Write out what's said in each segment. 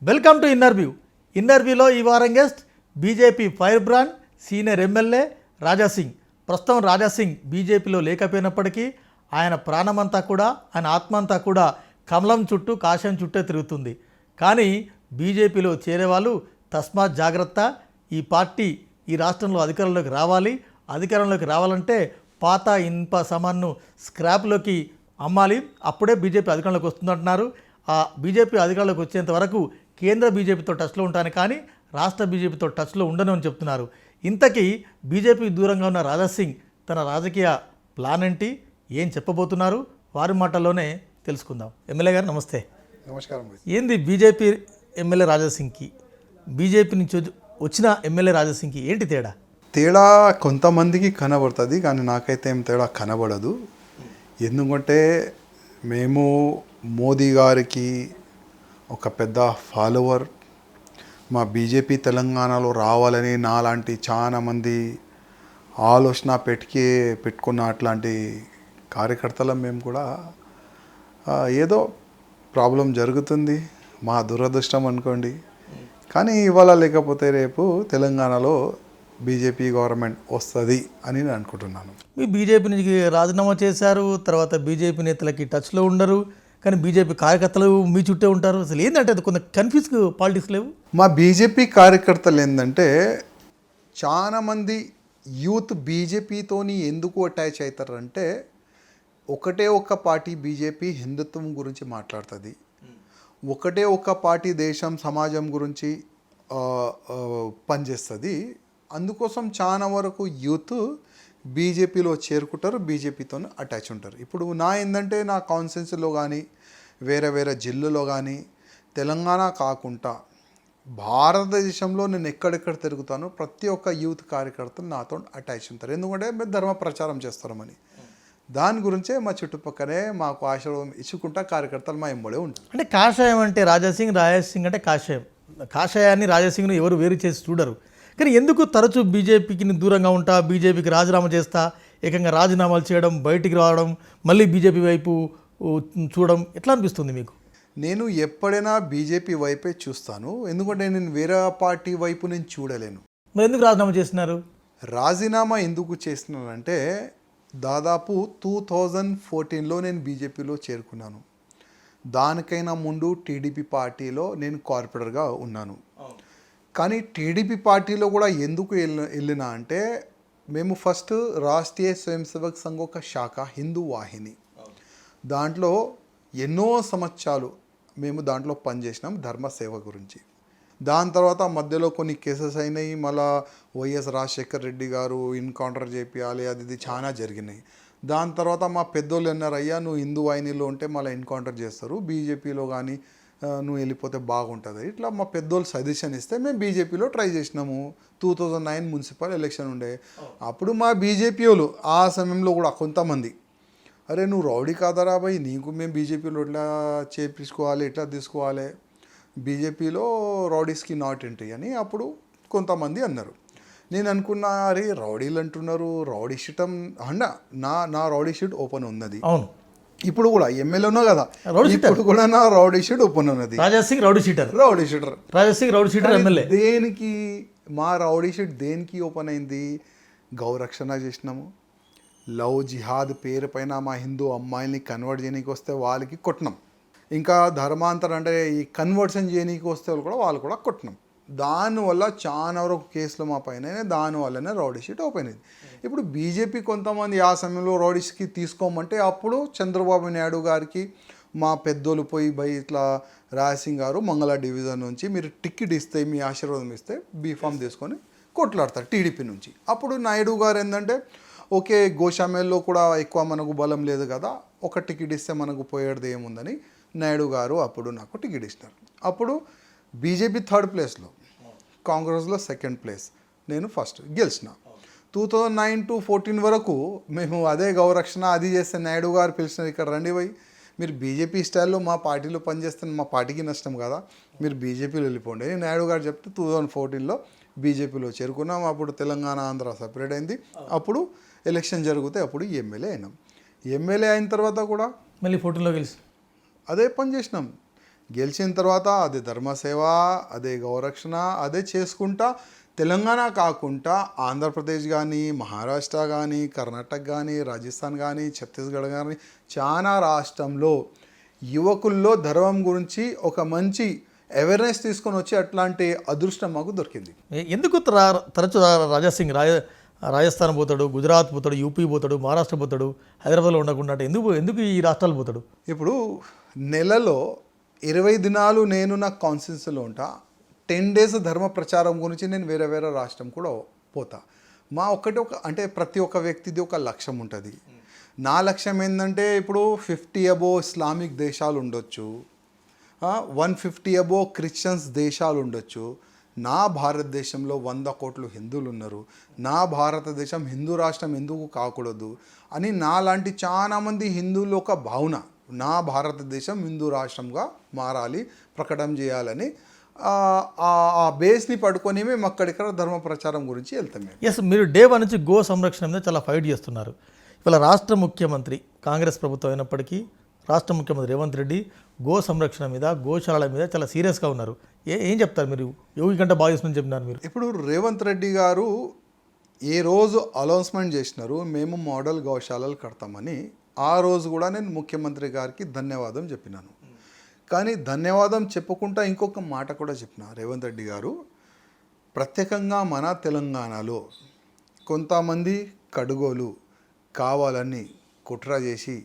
Welcome to ఇన్నర్వ్యూ. ఇన్నర్వ్యూలో ఈ వారం guest BJP fire brand senior MLA Raja Singh. ప్రస్తుతం రాజాసింగ్ బీజేపీలో లేకపోయినప్పటికీ ఆయన ప్రాణమంతా కూడా, ఆయన ఆత్మ అంతా కూడా కమలం చుట్టూ, కాషాయం చుట్టే తిరుగుతుంది. కానీ బీజేపీలో చేరేవాళ్ళు తస్మాత్ జాగ్రత్త. ఈ పార్టీ ఈ రాష్ట్రంలో అధికారంలోకి రావాలి. అధికారంలోకి రావాలంటే పాత ఇనుప సామాన్ను స్క్రాప్లోకి అమ్మాలి. అప్పుడే బీజేపీ అధికారంలోకి వస్తుందంటున్నారు. ఆ బీజేపీ అధికారంలోకి వచ్చేంత వరకు కేంద్ర బీజేపీతో టచ్లో ఉంటాను, కానీ రాష్ట్ర బీజేపీతో టచ్లో ఉండను అని చెప్తున్నారు. ఇంతకీ బీజేపీకి దూరంగా ఉన్న రాజాసింగ్ తన రాజకీయ ప్లాన్ ఏంటి, ఏం చెప్పబోతున్నారు, వారి మాటల్లోనే తెలుసుకుందాం. ఎమ్మెల్యే గారు నమస్తే. నమస్కారం. ఏంది బీజేపీ ఎమ్మెల్యే రాజాసింగ్కి, బీజేపీ నుంచి వచ్చిన ఎమ్మెల్యే రాజాసింగ్కి ఏంటి తేడా? తేడా కొంతమందికి కనబడుతుంది, కానీ నాకైతే ఏం తేడా కనబడదు. ఎందుకంటే మేము మోదీ గారికి ఒక పెద్ద ఫాలోవర్. మా బీజేపీ తెలంగాణలో రావాలని నాలాంటి చాలా మంది ఆలోచన పెట్టుకున్న అట్లాంటి కార్యకర్తలం మేము కూడా. ఏదో ప్రాబ్లం జరుగుతుంది, మా దురదృష్టం అనుకోండి. కానీ ఇవాళ లేకపోతే రేపు తెలంగాణలో బీజేపీ గవర్నమెంట్ వస్తుంది అని నేను అనుకుంటున్నాను. మీ బీజేపీ నుంచి రాజీనామా చేశారు, తర్వాత బీజేపీ నేతలకి టచ్లో ఉండరు, కానీ బీజేపీ కార్యకర్తలు మీ చుట్టే ఉంటారు. అసలు ఏంటంటే అది కొంత కన్ఫ్యూజ్ పాలిటిక్స్ లేవు? మా బీజేపీ కార్యకర్తలు ఏంటంటే చాలామంది యూత్ బీజేపీతోని ఎందుకు అటాచ్ అవుతారంటే, ఒకటే ఒక్క పార్టీ బీజేపీ హిందుత్వం గురించి మాట్లాడుతుంది, ఒకటే ఒక్క పార్టీ దేశం సమాజం గురించి పనిచేస్తుంది. అందుకోసం చాలా వరకు యూత్ బీజేపీలో చేరుకుంటారు, బీజేపీతో అటాచ్ ఉంటారు. ఇప్పుడు ఏంటంటే నా కాన్స్టిట్యున్సీలో కానీ వేరే వేరే జిల్లాలో కానీ తెలంగాణ కాకుండా భారతదేశంలో నేను ఎక్కడెక్కడ తిరుగుతానో ప్రతి ఒక్క యూత్ కార్యకర్తలు నాతో అటాచ్ ఉంటారు. ఎందుకంటే మేము ధర్మ ప్రచారం చేస్తామని. దాని గురించే మా చుట్టుపక్కనే మాకు ఆశీర్వాదం ఇచ్చుకుంటా కార్యకర్తలు మా ఎంబడే ఉంటారు. అంటే కాషాయం అంటే రాజాసింగ్ అంటే కాషాయం. కాషాయాన్ని రాజాసింగ్ను ఎవరు వేరు చేసి చూడరు. కానీ ఎందుకు తరచూ బీజేపీకి దూరంగా ఉంటా, బీజేపీకి రాజీనామా చేస్తా, ఏకంగా రాజీనామాలు చేయడం, బయటికి రావడం, మళ్ళీ బీజేపీ వైపు చూడడం, ఎట్లా అనిపిస్తుంది మీకు? నేను ఎప్పుడైనా బీజేపీ వైపే చూస్తాను, ఎందుకంటే నేను వేరే పార్టీ వైపు నేను చూడలేను. మరి ఎందుకు రాజీనామా చేస్తున్నారు? రాజీనామా ఎందుకు చేస్తున్నానంటే, దాదాపు 2014లో నేను బీజేపీలో చేరుకున్నాను. దానికైనా ముందు టీడీపీ పార్టీలో నేను కార్పొరేటర్గా ఉన్నాను. కానీ టీడీపీ పార్టీలో కూడా ఎందుకు వెళ్ళినా అంటే, మేము ఫస్ట్ రాష్ట్రీయ స్వయం సేవక్ సంఘ్ ఒక శాఖ హిందూ వాహిని, దాంట్లో ఎన్నో సంవత్సరాలు మేము దాంట్లో పనిచేసినాం ధర్మ సేవ గురించి. దాని తర్వాత మధ్యలో కొన్ని కేసెస్ అయినాయి, మళ్ళా వైఎస్ రాజశేఖర్ రెడ్డి గారు ఎన్కౌంటర్ చేపియాలి, అది చాలా జరిగినాయి. దాని తర్వాత మా పెద్దోళ్ళు అన్నారు, అయ్యా నువ్వు హిందూ వాహినిలో ఉంటే మళ్ళీ ఎన్కౌంటర్ చేస్తారు, బీజేపీలో కానీ నువ్వు వెళ్ళిపోతే బాగుంటుంది. ఇట్లా మా పెద్దోళ్ళు సజెషన్ ఇస్తే మేము బీజేపీలో ట్రై చేసినాము. 2009 మున్సిపల్ ఎలక్షన్ ఉండే, అప్పుడు మా బీజేపీ వాళ్ళు ఆ సమయంలో కూడా కొంతమంది, అరే నువ్వు రౌడీ కాదరా భయ్, నీకు మేము బీజేపీలో ఎట్లా చేపించుకోవాలి, ఎట్లా తీసుకోవాలి, బీజేపీలో రౌడీస్కి నాట్ ఎంట్రీ అని అప్పుడు కొంతమంది అన్నారు. నేను అనుకున్నా, అరే రౌడీలు అంటున్నారు, రౌడీ షీటం అన్నా నా రౌడీ షీట్ ఓపెన్ ఉన్నది. అవును, ఇప్పుడు కూడా ఎమ్మెల్యే ఉన్నా కదా, ఇప్పుడు కూడా నా రౌడీ షీట్ ఓపెన్ ఉన్నది. Raja Singh rowdy sheeter Raja Singh rowdy sheeter MLA. దేనికి మా రౌడీ షీట్ దేనికి ఓపెన్ అయింది? గౌరక్షణ చేసినాము, లవ్ జిహాద్ పేరు పైన మా హిందూ అమ్మాయిల్ని కన్వర్ట్ చేయడానికి వస్తే వాళ్ళకి కొట్టినాం, ఇంకా ధర్మాంతరం అంటే ఈ కన్వర్షన్ చేయడానికి వస్తే వాళ్ళు కూడా కొట్టినాం. దానివల్ల చాలా వరకు కేసులు మా పైన, దానివల్లనే రౌడీ షీట్ ఓపెన్ అయింది. ఇప్పుడు బీజేపీ కొంతమంది ఆ సమయంలో రౌడీస్కి తీసుకోమంటే, అప్పుడు చంద్రబాబు నాయుడు గారికి మా పెద్దోళ్ళు పోయి ఇట్లా రాజసింగ్ గారు మంగళ డివిజన్ నుంచి మీరు టికెట్ ఇస్తే, మీ ఆశీర్వాదం ఇస్తే బీఫామ్ తీసుకొని కొట్లాడతారు టీడీపీ నుంచి. అప్పుడు నాయుడు గారు ఏంటంటే, ఓకే గోషామేల్లో కూడా ఎక్కువ మనకు బలం లేదు కదా, ఒక టికెట్ ఇస్తే మనకు పోయేది ఏముందని నాయుడు గారు అప్పుడు నాకు టికెట్ ఇచ్చినారు. అప్పుడు బీజేపీ 3rd ప్లేస్లో, కాంగ్రెస్లో 2nd ప్లేస్, నేను ఫస్ట్ గెలిచిన. 2009 to 2014 వరకు మేము అదే గౌరక్షణ అది చేస్తే నాయుడు గారు పిలిచినారు, ఇక్కడ రండి పోయి మీరు బీజేపీ స్టైల్లో మా పార్టీలో పనిచేస్తే మా పార్టీకి నష్టం కదా, మీరు బీజేపీలో వెళ్ళిపోండి. నాయుడు గారు చెప్తే 2014లో బీజేపీలో చేరుకున్నాం. అప్పుడు తెలంగాణ ఆంధ్ర సపరేట్ అయింది. అప్పుడు ఎలక్షన్ జరిగితే అప్పుడు ఎమ్మెల్యే అయినాం. ఎమ్మెల్యే అయిన తర్వాత కూడా మళ్ళీ 14లో గెలిచి అదే పని చేసినాం. గెలిచిన తర్వాత అదే ధర్మసేవ, అదే గౌరక్షణ, అదే చేసుకుంటా తెలంగాణ కాకుండా ఆంధ్రప్రదేశ్ కానీ, మహారాష్ట్ర కానీ, కర్ణాటక కానీ, రాజస్థాన్ కానీ, ఛత్తీస్గఢ్ కానీ చాలా రాష్ట్రంలో యువకుల్లో ధర్మం గురించి ఒక మంచి అవేర్నెస్ తీసుకొని వచ్చి అట్లాంటి అదృష్టం మాకు దొరికింది. ఎందుకు తరచు రాజాసింగ్ రాజస్థాన్ పోతాడు, గుజరాత్ పోతాడు, యూపీ పోతాడు, మహారాష్ట్ర పోతాడు, హైదరాబాద్లో ఉండకుండా అంటే ఎందుకు ఈ రాష్ట్రాలు పోతాడు? ఇప్పుడు నెలలో 20 దినాలు నేను నా కాన్స్టిట్యూన్సీలో ఉంటా. 10 days ధర్మ ప్రచారం గురించి నేను వేరే వేరే రాష్ట్రం కూడా పోతా. అంటే ప్రతి ఒక్క వ్యక్తిది ఒక లక్ష్యం ఉంటుంది. నా లక్ష్యం ఏంటంటే ఇప్పుడు 50 above ఇస్లామిక్ దేశాలు ఉండొచ్చు, 150 above క్రిస్టియన్స్ దేశాలు ఉండొచ్చు. నా భారతదేశంలో 100 కోట్లు హిందువులు ఉన్నారు. నా భారతదేశం హిందూ రాష్ట్రం ఎందుకు కాకూడదు అని నాలాంటి చాలామంది హిందువులు ఒక భావన, నా భారతదేశం హిందూ రాష్ట్రంగా మారాలి, ప్రకటన చేయాలని ఆ బేస్ని పడుకొని మేము అక్కడిక్కడ ధర్మ ప్రచారం గురించి వెళ్తాం. ఎస్, మీరు డే 1 నుంచి గో సంరక్షణ మీద చాలా ఫైట్ చేస్తున్నారు. ఇవాళ రాష్ట్ర ముఖ్యమంత్రి కాంగ్రెస్ ప్రభుత్వం అయినప్పటికీ రాష్ట్ర ముఖ్యమంత్రి రేవంత్ రెడ్డి గో సంరక్షణ మీద, గోశాలల మీద చాలా సీరియస్గా ఉన్నారు. ఏం చెప్తారు మీరు? యోగి కంటే బాగా చేస్తుందని చెప్పినారు మీరు. ఇప్పుడు రేవంత్ రెడ్డి గారు ఏ రోజు అనౌన్స్మెంట్ చేసినారు మేము మోడల్ గోశాలలు కడతామని, ఆ రోజు కూడా నేను ముఖ్యమంత్రి గారికి ధన్యవాదం చెప్పినాను. కానీ ధన్యవాదం చెప్పుకుంటా ఇంకొక మాట కూడా చెప్పిన రేవంత్ రెడ్డి గారు, ప్రత్యేకంగా మన తెలంగాణలో కొంతమంది కడుగోలు కావాలని కుట్ర చేసి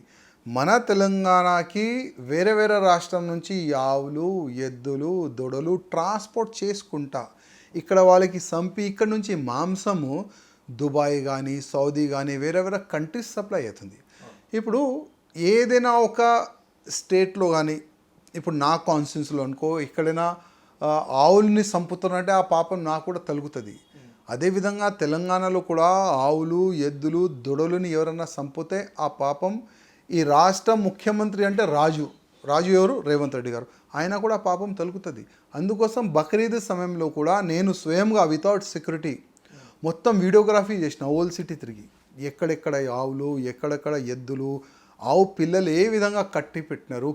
మన తెలంగాణకి వేరే వేరే రాష్ట్రం నుంచి ఆవులు, ఎద్దులు, దొడలు ట్రాన్స్పోర్ట్ చేసుకుంటా ఇక్కడ వాళ్ళకి సంపి ఇక్కడ నుంచి మాంసము దుబాయ్ కానీ, సౌదీ కానీ వేరే వేరే కంట్రీస్ సప్లై అవుతుంది. ఇప్పుడు ఏదైనా ఒక స్టేట్లో కానీ, ఇప్పుడు నా కాన్స్టిట్యూన్సీలో అనుకో ఎక్కడైనా ఆవుల్ని సంపుతున్నట్టే ఆ పాపం నాకు కూడా తలుగుతుంది. అదేవిధంగా తెలంగాణలో కూడా ఆవులు, ఎద్దులు, దొడలుని ఎవరైనా సంపితే ఆ పాపం ఈ రాష్ట్ర ముఖ్యమంత్రి అంటే రాజు ఎవరు? రేవంత్ రెడ్డి గారు. ఆయన కూడా పాపం తలుగుతుంది. అందుకోసం బక్రీద్ సమయంలో కూడా నేను స్వయంగా వితౌట్ సెక్యూరిటీ మొత్తం వీడియోగ్రఫీ చేసిన ఓల్డ్ సిటీ తిరిగి, ఎక్కడెక్కడ ఆవులు, ఎక్కడెక్కడ ఎద్దులు, ఆవు పిల్లలు ఏ విధంగా కట్టి పెట్టినారు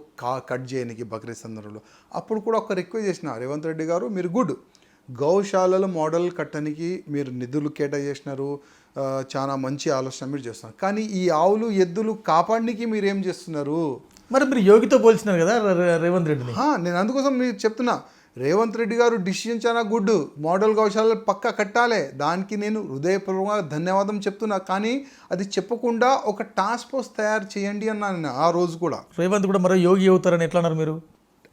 కట్ చేయడానికి బక్రీద్ సందర్భంలో. అప్పుడు కూడా ఒక రిక్వెస్ట్ చేసిన రేవంత్ రెడ్డి గారు, మీరు గుడ్ గౌశాలలు మోడల్ కట్టడానికి మీరు నిధులు కేటాయించినారు, చాలా మంచి ఆలోచన మీరు చేస్తున్నారు. కానీ ఈ ఆవులు, ఎద్దులు కాపాడడానికి మీరు ఏం చేస్తున్నారు? మరి మీరు యోగితో పోల్చినారు కదా రేవంత్ రెడ్డిని. నేను అందుకోసం మీరు చెప్తున్నా, రేవంత్ రెడ్డి గారు డిసిషన్ చాలా గుడ్, మోడల్ గౌశాలలు పక్కా కట్టాలి, దానికి నేను హృదయపూర్వకంగా ధన్యవాదం చెప్తున్నా. కానీ అది చెప్పకుండా ఒక టాస్క్ ఫోర్స్ తయారు చేయండి అన్నాను ఆ రోజు కూడా. రేవంత్ కూడా మరో యోగి అవుతారని ఎట్లా అన్నారు మీరు?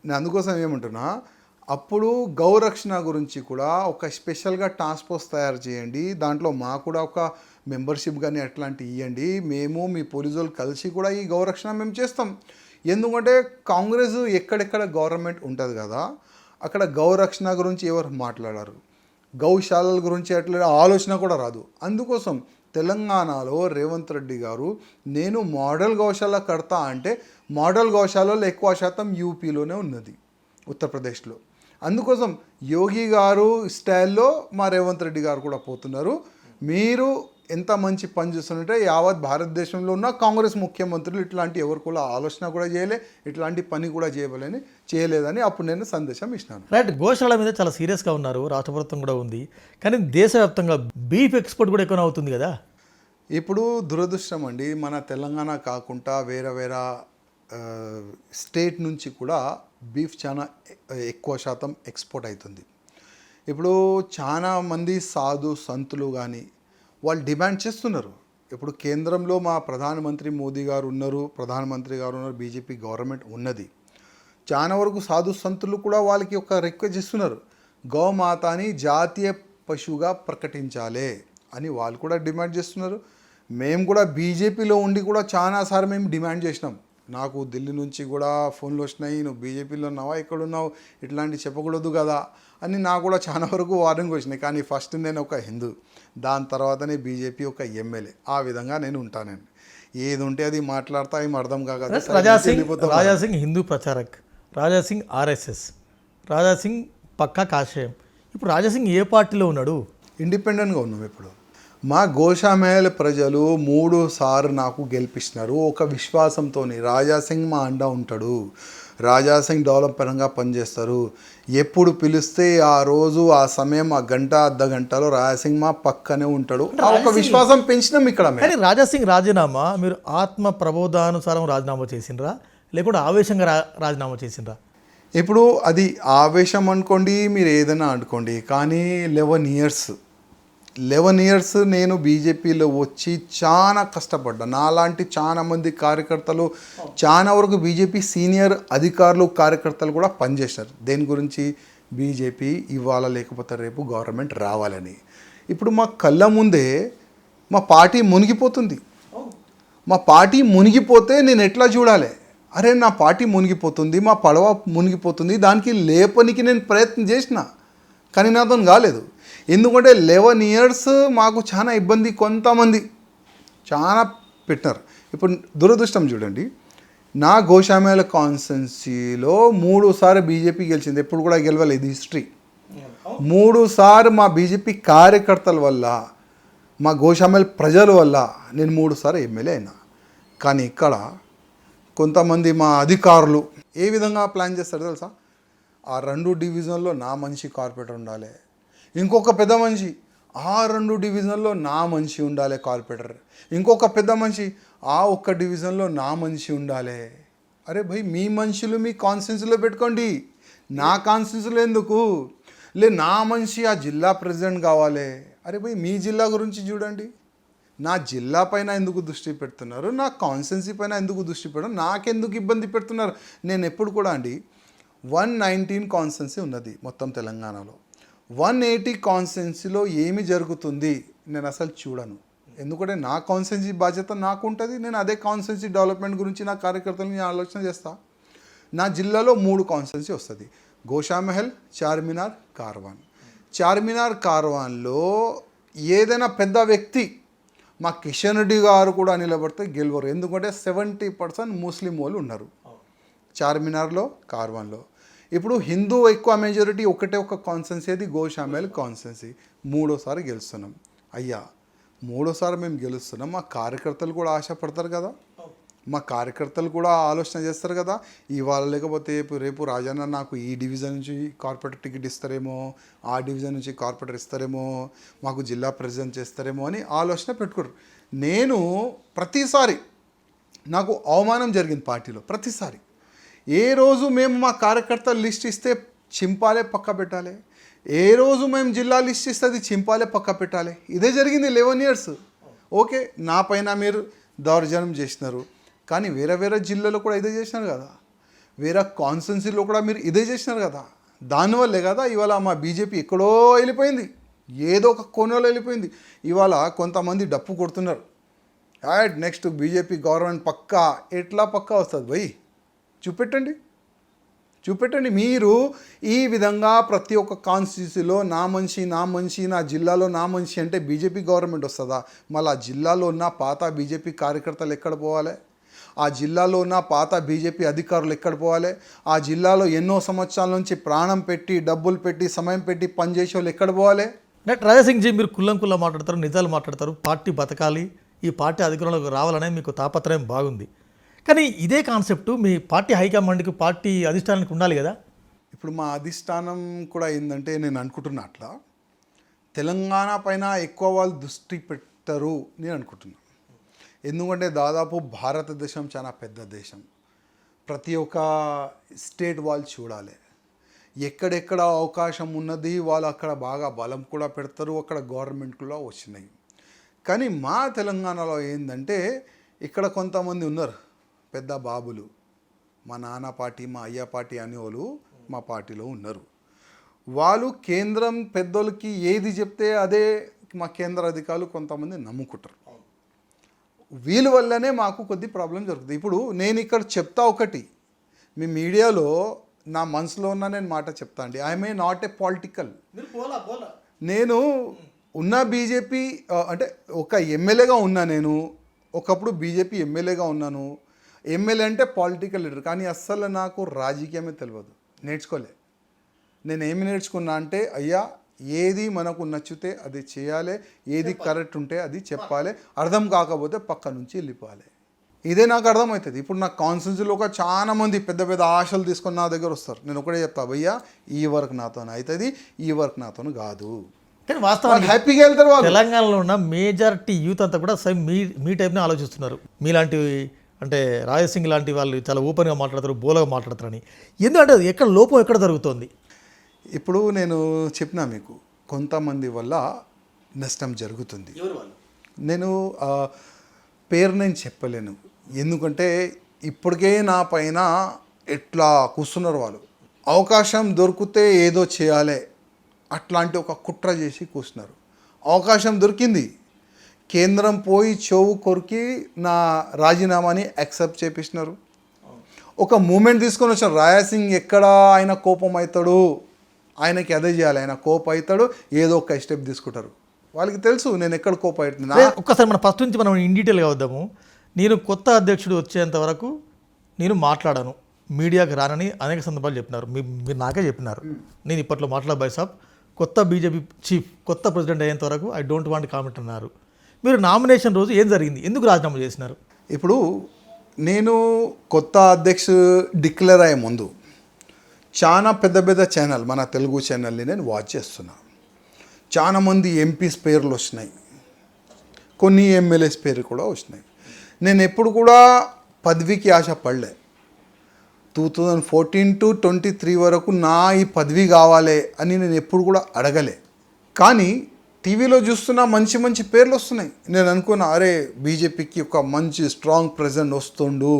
నేను అందుకోసం ఏమంటున్నా, అప్పుడు గౌరక్షణ గురించి కూడా ఒక స్పెషల్గా టాస్క్ ఫోర్స్ తయారు చేయండి, దాంట్లో మాకు కూడా ఒక మెంబర్షిప్ కానీ అట్లాంటివి ఇవ్వండి, మేము మీ పోలీసు వాళ్ళు కలిసి కూడా ఈ గౌరక్షణ మేము చేస్తాం. ఎందుకంటే కాంగ్రెస్ ఎక్కడెక్కడ గవర్నమెంట్ ఉంటుంది కదా, అక్కడ గౌరక్షణ గురించి ఎవరు మాట్లాడారు, గౌశాలల గురించి అట్లా ఆలోచన కూడా రాదు. అందుకోసం తెలంగాణలో రేవంత్ రెడ్డి గారు నేను మోడల్ గౌశాల కడతా అంటే, మోడల్ గౌశాలలో ఎక్కువ శాతం యూపీలోనే ఉన్నది, ఉత్తరప్రదేశ్లో. అందుకోసం యోగి గారు స్టైల్లో మా రేవంత్ రెడ్డి గారు కూడా పోతున్నారు. మీరు ఎంత మంచి పని చేస్తుంటే యావత్ భారతదేశంలో ఉన్న కాంగ్రెస్ ముఖ్యమంత్రులు ఇట్లాంటి ఎవరు కూడా ఆలోచన కూడా చేయలే, ఇట్లాంటి పని కూడా చేయలేదని అప్పుడు నేను సందేశం ఇచ్చినాను. రైట్, గోశాల మీద చాలా సీరియస్గా ఉన్నారు, రాష్ట్ర ప్రభుత్వం కూడా ఉంది. కానీ దేశవ్యాప్తంగా బీఫ్ ఎక్స్పోర్ట్ కూడా ఎక్కువ అవుతుంది కదా. ఇప్పుడు దురదృష్టం అండి, మన తెలంగాణ కాకుండా వేరే వేరే స్టేట్ నుంచి కూడా బీఫ్ చాలా ఎక్కువ శాతం ఎక్స్పోర్ట్ అవుతుంది. ఇప్పుడు చాలా మంది సాధు సంతులు కానీ వాళ్ళు డిమాండ్ చేస్తున్నారు. ఇప్పుడు కేంద్రంలో మా ప్రధానమంత్రి మోదీ గారు ఉన్నారు, బీజేపీ గవర్నమెంట్ ఉన్నది. చాలా వరకు సాధు సంతులు కూడా వాళ్ళకి ఒక రిక్వెస్ట్ చేస్తున్నారు, గోమాతని జాతీయ పశువుగా ప్రకటించాలి అని వాళ్ళు కూడా డిమాండ్ చేస్తున్నారు. మేము కూడా బీజేపీలో ఉండి కూడా చాలాసార్లు మేము డిమాండ్ చేసినాం. నాకు ఢిల్లీ నుంచి కూడా ఫోన్లు వచ్చినాయి, నువ్వు బీజేపీలో ఉన్నావా, ఎక్కడున్నావు, ఇట్లాంటి చెప్పకూడదు కదా అని నాకు కూడా చాలా వరకు వార్నింగ్ వచ్చినాయి. కానీ ఫస్ట్ నేను ఒక హిందూ, దాని తర్వాతనే బీజేపీ ఒక ఎమ్మెల్యే, ఆ విధంగా నేను ఉంటానండి. ఏది ఉంటే అది మాట్లాడతా, ఏం అర్థం కాదు. రాజాసింగ్ హిందూ ప్రచారక్, రాజాసింగ్ ఆర్ఎస్ఎస్, రాజాసింగ్ పక్కా కాషాయం. ఇప్పుడు రాజాసింగ్ ఏ పార్టీలో ఉన్నాడు? ఇండిపెండెంట్గా ఉన్నాం. ఇప్పుడు మా గోషామేల ప్రజలు 3 సార్లు నాకు గెలిపిస్తున్నారు ఒక విశ్వాసంతో. రాజాసింగ్ మా అండ ఉంటాడు, రాజాసింగ్ డెవలప్ పరంగా పనిచేస్తారు. ఎప్పుడు పిలిస్తే ఆ రోజు ఆ సమయం ఆ గంట అర్ధ గంటలో రాజాసింగ్ మా పక్కనే ఉంటాడు. ఆ ఒక విశ్వాసం పెంచినాం ఇక్కడ మేము. కానీ రాజాసింగ్ రాజీనామా మీరు ఆత్మ ప్రబోధానుసారం రాజీనామా చేసిండ్రా లేకుంటే ఆవేశంగా రాజీనామా చేసిండ్రా? ఇప్పుడు అది ఆవేశం అనుకోండి, మీరు ఏదైనా అనుకోండి, కానీ 11 ఇయర్స్ నేను బీజేపీలో వచ్చి చాలా కష్టపడ్డా. నాలాంటి చాలా మంది కార్యకర్తలు చాలా వరకు బీజేపీ సీనియర్ అధికారులు కార్యకర్తలు కూడా పనిచేశారు. దేని గురించి? బీజేపీ ఇవాళ లేకపోతే రేపు గవర్నమెంట్ రావాలని. ఇప్పుడు మా కళ్ళ ముందే మా పార్టీ మునిగిపోతుంది. మా పార్టీ మునిగిపోతే నేను ఎట్లా చూడాలి? అరే నా పార్టీ మునిగిపోతుంది, మా పడవ మునిగిపోతుంది, దానికి లేపనికి నేను ప్రయత్నం చేసిన, కానీ నాతో కాలేదు. ఎందుకంటే 11 ఇయర్స్ మాకు చాలా ఇబ్బంది కొంతమంది చాలా పెట్టినారు. ఇప్పుడు దురదృష్టం చూడండి, నా గోషామేల కాన్స్టిట్యున్సీలో 3 సార్లు బీజేపీ గెలిచింది. ఎప్పుడు కూడా గెలవలేదు హిస్టరీ. 3 సార్లు మా బీజేపీ కార్యకర్తల వల్ల, మా గోషామేల ప్రజల వల్ల నేను 3 సార్లు ఎమ్మెల్యే అయినా. కానీ ఇక్కడ కొంతమంది మా అధికారులు ఏ విధంగా ప్లాన్ చేస్తారు తెలుసా? ఆ 2 డివిజన్లో నా మనిషి కార్పొరేటర్ ఉండాలి, ఇంకొక పెద్ద మనిషి ఆ 2 డివిజన్లో నా మనిషి ఉండాలి కార్పొరేటర్, ఇంకొక పెద్ద మనిషి ఆ ఒక్క డివిజన్లో నా మనిషి ఉండాలి. అరే భయ్, మీ మనుషులు మీ కాన్స్టిట్యున్సీలో పెట్టుకోండి, నా కాన్స్టిట్యున్సీలో ఎందుకు? నా మనిషి ఆ జిల్లా ప్రెసిడెంట్ కావాలి. అరే భయ్, మీ జిల్లా గురించి చూడండి. నా జిల్లా పైన ఎందుకు దృష్టి పెడుతున్నారు? నా కాన్స్టిట్యున్సీ పైన ఎందుకు దృష్టి పెట్టడం? నాకెందుకు ఇబ్బంది పెడుతున్నారు? నేను ఎప్పుడు కూడా అండి 119 కాన్స్టిట్యున్సీ ఉన్నది మొత్తం తెలంగాణలో. 180 కాన్స్టిట్యున్సీలో ఏమి జరుగుతుంది నేను అసలు చూడను. ఎందుకంటే నా కాన్స్టిట్యున్సీ బాధ్యత నాకు ఉంటుంది. నేను అదే కాన్స్టిట్యున్సీ డెవలప్మెంట్ గురించి నా కార్యకర్తలని ఆలోచన చేస్తా. నా జిల్లాలో 3 కాన్స్టిట్యున్సీ వస్తుంది: గోషామహల్, చార్మినార్, కార్వాన్. చార్మినార్, కార్వాన్లో ఏదైనా పెద్ద వ్యక్తి మా కిషన్ రెడ్డి గారు కూడా నిలబడితే గెలవరు. ఎందుకంటే 70% ముస్లిం వాళ్ళు ఉన్నారు చార్మినార్లో, కార్వాన్లో. ఇప్పుడు హిందూ ఎక్కువ మెజారిటీ ఒకటే ఒక కాన్స్టిట్యున్సీ, అది గోషామేల్ కాన్స్టిట్యున్సీ. 3సారి గెలుస్తున్నాం. అయ్యా 3సారి మేము గెలుస్తున్నాం, మా కార్యకర్తలు కూడా ఆశపడతారు కదా, మా కార్యకర్తలు కూడా ఆలోచన చేస్తారు కదా. ఇవాళ లేకపోతే రేపు రాజన్న నాకు ఈ డివిజన్ నుంచి కార్పొరేటర్ టికెట్ ఇస్తారేమో, ఆ డివిజన్ నుంచి కార్పొరేటర్ ఇస్తారేమో, మాకు జిల్లా ప్రెసిడెంట్ చేస్తారేమో అని ఆలోచన పెట్టుకోరు. నేను ప్రతిసారి నాకు అవమానం జరిగింది పార్టీలో. ప్రతిసారి ఏ రోజు మేము మా కార్యకర్తలు లిస్ట్ ఇస్తే చింపాలే పక్క పెట్టాలి, ఏ రోజు మేము జిల్లా లిస్ట్ ఇస్తే అది చింపాలే పక్క పెట్టాలి. ఇదే జరిగింది 11 ఇయర్స్. ఓకే, నా పైన మీరు దౌర్జన్యం చేసినారు, కానీ వేరే వేరే జిల్లాలో కూడా ఇదే చేసినారు కదా, వేరే కాన్స్టిట్యున్సీలో కూడా మీరు ఇదే చేసినారు కదా. దానివల్లే కదా ఇవాళ మా బీజేపీ ఎక్కడో వెళ్ళిపోయింది, ఏదో ఒక కోణంలో వెళ్ళిపోయింది. ఇవాళ కొంతమంది డప్పు కొడుతున్నారు, నెక్స్ట్ బీజేపీ గవర్నమెంట్ పక్కా. ఎట్లా పక్కా వస్తుంది భయ్? చూపెట్టండి. మీరు ఈ విధంగా ప్రతి ఒక్క కాన్స్టిట్యున్సీలో నా మనిషి, నా జిల్లాలో నా మనిషి అంటే బీజేపీ గవర్నమెంట్ వస్తుందా? మళ్ళీ ఆ జిల్లాలో ఉన్న పాత బీజేపీ కార్యకర్తలు ఎక్కడ పోవాలి? ఆ జిల్లాలో ఉన్న పాత బీజేపీ అధికారులు ఎక్కడ పోవాలి? ఆ జిల్లాలో ఎన్నో సంవత్సరాల నుంచి ప్రాణం పెట్టి, డబ్బులు పెట్టి, సమయం పెట్టి పనిచేసే వాళ్ళు ఎక్కడ పోవాలి? రాజాసింగ్ జీ, మీరు కుల్లం మాట్లాడతారు, నిజాలు మాట్లాడతారు, పార్టీ బతకాలి, ఈ పార్టీ అధికారంలోకి రావాలనే మీకు తాపత్రయం బాగుంది. కానీ ఇదే కాన్సెప్ట్ మీ పార్టీ హైకమాండ్కి, పార్టీ అధిష్టానానికి ఉండాలి కదా. ఇప్పుడు మా అధిష్టానం కూడా ఏంటంటే, నేను అనుకుంటున్నా అట్లా తెలంగాణ పైన ఎక్కువ వాళ్ళు దృష్టి పెట్టరు నేను అనుకుంటున్నాను. ఎందుకంటే దాదాపు భారతదేశం చాలా పెద్ద దేశం, ప్రతి ఒక్క స్టేట్ వాళ్ళు చూడాలి, ఎక్కడెక్కడ అవకాశం ఉన్నది వాళ్ళు అక్కడ బాగా బలం కూడా పెడతారు, అక్కడ గవర్నమెంట్ కూడా వచ్చినాయి. కానీ మా తెలంగాణలో ఏంటంటే, ఇక్కడ కొంతమంది ఉన్నారు పెద్ద బాబులు, మా నాన్న పార్టీ, మా అయ్య పార్టీ అనేవాళ్ళు మా పార్టీలో ఉన్నారు. వాళ్ళు కేంద్రం పెద్దోళ్ళకి ఏది చెప్తే అదే మా కేంద్ర అధికారులు కొంతమంది నమ్ముకుంటారు. వీళ్ళ వల్లనే మాకు కొద్ది ప్రాబ్లం జరుగుతుంది. ఇప్పుడు నేను ఇక్కడ చెప్తా ఒకటి, మీ మీడియాలో నా మనసులో ఉన్న నేను మాట చెప్తా అండి. I may not a political. నేను ఉన్న బీజేపీ అంటే ఒక ఎమ్మెల్యేగా ఉన్నా, నేను ఒకప్పుడు బీజేపీ ఎమ్మెల్యేగా ఉన్నాను. ఎమ్మెల్యే అంటే పొలిటికల్ లీడర్, కానీ అస్సలు నాకు రాజకీయమే తెలియదు, నేర్చుకోలే. నేను ఏమి నేర్చుకున్నా అంటే, అయ్యా ఏది మనకు నచ్చితే అది చేయాలి, ఏది కరెక్ట్ ఉంటే అది చెప్పాలి, అర్థం కాకపోతే పక్క నుంచి వెళ్ళిపోవాలి. ఇదే నాకు అర్థమవుతుంది. ఇప్పుడు నాకు కాన్స్టిట్యూన్సీలో ఒక చాలా మంది పెద్ద పెద్ద ఆశలు తీసుకొని నా దగ్గర వస్తారు. నేను ఒకటే చెప్తా, భయ్యా ఈ వర్క్ నాతో అవుతుంది, ఈ వర్క్ నాతో కాదు. కానీ వాస్తవానికి హ్యాపీగా వెళ్తారు వాళ్ళు. తెలంగాణలో ఉన్న మేజారిటీ యూత్ అంతా కూడా సేమ్ మీ టైప్నే ఆలోచిస్తున్నారు. మీలాంటి అంటే రాజసింగ్ లాంటి వాళ్ళు చాలా ఓపెన్గా మాట్లాడతారు, బోలగా మాట్లాడతారని. ఎందుకంటే అది ఎక్కడ లోపం ఎక్కడ జరుగుతుంది? ఇప్పుడు నేను చెప్పినా మీకు, కొంతమంది వల్ల నష్టం జరుగుతుంది. నేను పేరు నేను చెప్పలేను, ఎందుకంటే ఇప్పటికే నా పైన ఎట్లా కూర్చున్నారు వాళ్ళు. అవకాశం దొరికితే ఏదో చేయాలి అట్లాంటి ఒక కుట్ర చేసి కూర్చున్నారు. అవకాశం దొరికింది, కేంద్రం పోయి చెవు కొరికి నా రాజీనామాని యాక్సెప్ట్ చేపిస్తున్నారు. ఒక మూమెంట్ తీసుకొని వచ్చారు. రాజాసింగ్ ఎక్కడ ఆయన కోపం అవుతాడు, ఆయనకి అదే చేయాలి, ఆయన కోపం అవుతాడు, ఏదో ఒక స్టెప్ తీసుకుంటారు. వాళ్ళకి తెలుసు నేను ఎక్కడ కోపం అవుతుంది. ఒక్కసారి మనం ఫస్ట్ నుంచి మనం ఇన్ డీటెయిల్గా వద్దాము. నేను కొత్త అధ్యక్షుడు వచ్చేంత వరకు నేను మాట్లాడాను, మీడియాకి రానని అనేక సందర్భాలు చెప్పినారు. మీరు నాకే చెప్పినారు. నేను ఇప్పట్లో మాట్లాడ సాబ్ కొత్త బీజేపీ చీఫ్ కొత్త ప్రెసిడెంట్ అయ్యేంత వరకు ఐ డోంట్ వాంట్ కామెంట్ అన్నారు. మీరు నామినేషన్ రోజు ఏం జరిగింది, ఎందుకు రాజీనామా చేసినారు? ఇప్పుడు నేను కొత్త అధ్యక్షుడు డిక్లేర్ అయ్యే ముందు చాలా పెద్ద పెద్ద ఛానల్, మన తెలుగు ఛానల్ని నేను వాచ్ చేస్తున్నా. చాలామంది ఎంపీస్ పేర్లు వచ్చినాయి, కొన్ని ఎమ్మెల్యేస్ పేరు కూడా వచ్చినాయి. నేను ఎప్పుడు కూడా పదవికి ఆశ పడలే. 2014 to 23 వరకు నా ఈ పదవి కావాలి అని నేను ఎప్పుడు కూడా అడగలే. కానీ టీవీలో చూస్తున్నా మంచి మంచి పేర్లు వస్తున్నాయి. నేను అనుకున్నా, అరే బీజేపీకి ఒక మంచి స్ట్రాంగ్ ప్రెసిడెంట్ వస్తుండు,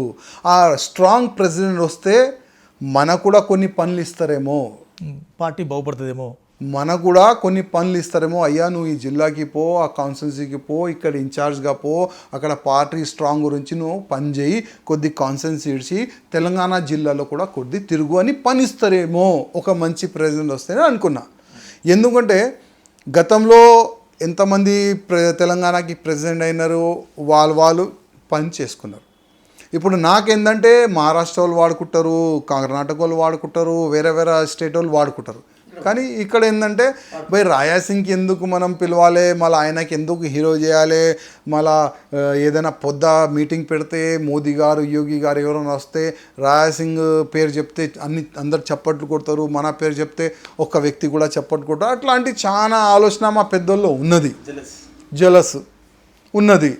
ఆ స్ట్రాంగ్ ప్రెసిడెంట్ వస్తే మనకు కూడా కొన్ని పనులు ఇస్తారేమో, పార్టీ బాగుపడుతుందేమో, మనకు కూడా కొన్ని పనులు ఇస్తారేమో. అయ్యా నువ్వు ఈ జిల్లాకి పో, ఆ కాన్స్టిట్యున్సీకి పో, ఇక్కడ ఇన్ఛార్జ్గా పో, అక్కడ పార్టీ స్ట్రాంగ్ గురించి నువ్వు పని చేయి, కొద్ది కాన్స్టిట్యున్సీ ఇడిచి తెలంగాణ జిల్లాలో కూడా కొద్ది తిరుగు అని పని ఇస్తారేమో ఒక మంచి ప్రెసిడెంట్ వస్తేనే అనుకున్నా. ఎందుకంటే గతంలో ఎంతమంది తెలంగాణకి ప్రెసిడెంట్ అయినారో వాళ్ళు పని చేసుకున్నారు. ఇప్పుడు నాకేందంటే మహారాష్ట్ర వాళ్ళు వాడుకుంటారు, కర్ణాటక వాళ్ళు వాడుకుంటారు, వేరే వేరే స్టేట్ వాళ్ళు వాడుకుంటారు. కానీ ఇక్కడ ఏంటంటే భయ్ రాజాసింగ్కి ఎందుకు మనం పిలవాలి, మళ్ళీ ఆయనకి ఎందుకు హీరో చేయాలి, మళ్ళా ఏదైనా పొద్ద మీటింగ్ పెడితే మోదీ గారు యోగి గారు ఎవరైనా వస్తే రాజాసింగ్ పేరు చెప్తే అందరు చప్పట్లు కొడతారు, మన పేరు చెప్తే ఒక్క వ్యక్తి కూడా చప్పట్లు కొడతారు. అట్లాంటి చాలా ఆలోచన మా పెద్దోళ్ళు ఉన్నది, జలస్ ఉన్నది.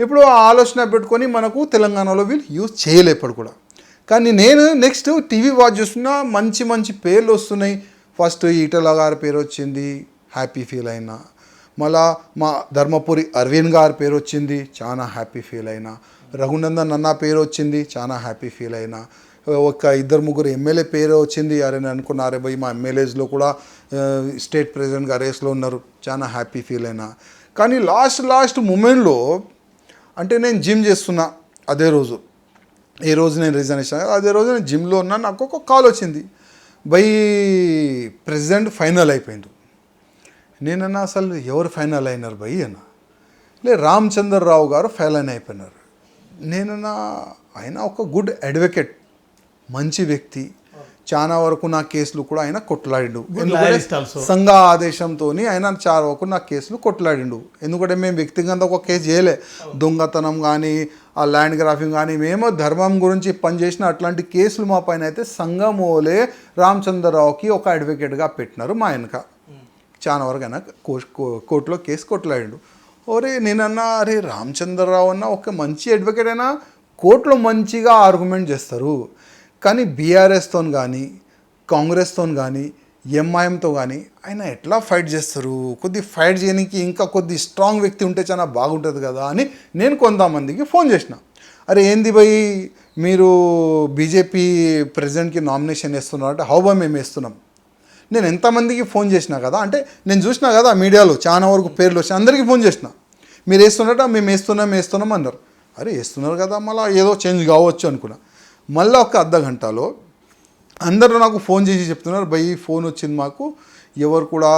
ఇప్పుడు ఆ ఆలోచన పెట్టుకొని మనకు తెలంగాణలో వీళ్ళు యూజ్ చేయలేప్పుడు కూడా. కానీ నేను నెక్స్ట్ టీవీ వాచ్ చేస్తున్నా, మంచి మంచి పేర్లు వస్తున్నాయి. ఫస్ట్ ఈటల గారి పేరు వచ్చింది, హ్యాపీ ఫీల్ అయినా. మళ్ళా మా ధర్మపురి అరవింద్ గారి పేరు వచ్చింది, చాలా హ్యాపీ ఫీల్ అయినా. రఘునందన్ అన్న పేరు వచ్చింది, చాలా హ్యాపీ ఫీల్ అయినా. ఒక 2-3 ఎమ్మెల్యే పేరు వచ్చింది. అరే నేను అనుకున్నారే భయ్ మా ఎమ్మెల్యేస్లో కూడా స్టేట్ ప్రెసిడెంట్గా రేస్లో ఉన్నారు, చాలా హ్యాపీ ఫీల్ అయినా. కానీ లాస్ట్ మూమెంట్లో అంటే నేను జిమ్ చేస్తున్నా అదే రోజు, ఏ రోజు నేను రిజైనేషన్ అదే రోజు నేను జిమ్లో ఉన్నా, నాకు ఒక కాల్ వచ్చింది, బై ప్రెసిడెంట్ ఫైనల్ అయిపోయింది. నేనన్నా అసలు ఎవరు ఫైనల్ అయినారు బై అన్న, రామచంద్రరావు గారు ఫైనల్ అయిపోయినారు. నేనన్నా ఆయన ఒక గుడ్ అడ్వకేట్, మంచి వ్యక్తి, చాలా వరకు నా కేసులు కూడా ఆయన కొట్లాడిండు. ఎందుకంటే సంఘ ఆదేశంతో ఆయన చాలా వరకు నా కేసులు కొట్లాడిండు. ఎందుకంటే మేము వ్యక్తిగతంగా ఒక కేసు చేయలే, దొంగతనం కానీ ఆ ల్యాండ్ గ్రాఫింగ్ కానీ, మేము ధర్మం గురించి పనిచేసిన అట్లాంటి కేసులు మా పైన అయితే సంఘమోలే రామచంద్రరావుకి ఒక అడ్వకేట్గా పెట్టినారు. మా ఆయనక చాలా వరకు ఆయన కోర్టులో కేసు కొట్లాడిండు. ఓరే నేనన్నా అరే రామచంద్రరావు అన్న ఒక మంచి అడ్వకేట్ అయినా కోర్టులో మంచిగా ఆర్గ్యుమెంట్ చేస్తారు, కానీ బీఆర్ఎస్తో కానీ కాంగ్రెస్తో కానీ ఎంఐఎంతో కానీ ఆయన ఎట్లా ఫైట్ చేస్తారు, కొద్ది ఫైట్ చేయడానికి ఇంకా కొద్ది స్ట్రాంగ్ వ్యక్తి ఉంటే చాలా బాగుంటుంది కదా అని నేను కొంతమందికి ఫోన్ చేసిన. అరే ఏంది భయ్ మీరు బీజేపీ ప్రెసిడెంట్కి నామినేషన్ వేస్తున్నారు అంటే, హౌబా మేము వేస్తున్నాం. నేను ఎంతమందికి ఫోన్ చేసినా కదా, అంటే నేను చూసినా కదా మీడియాలో చాలా వరకు పేర్లు వచ్చి అందరికీ ఫోన్ చేసిన, మీరు వేస్తున్నారట, మేము వేస్తున్నాం అన్నారు. అరే వేస్తున్నారు కదా, మళ్ళీ ఏదో చేంజ్ కావచ్చు అనుకున్నా. మళ్ళీ ఒక అర్ధ గంటలో అందరూ నాకు ఫోన్ చేసి చెప్తున్నారు, భయ్ ఫోన్ వచ్చింది మాకు, ఎవరు కూడా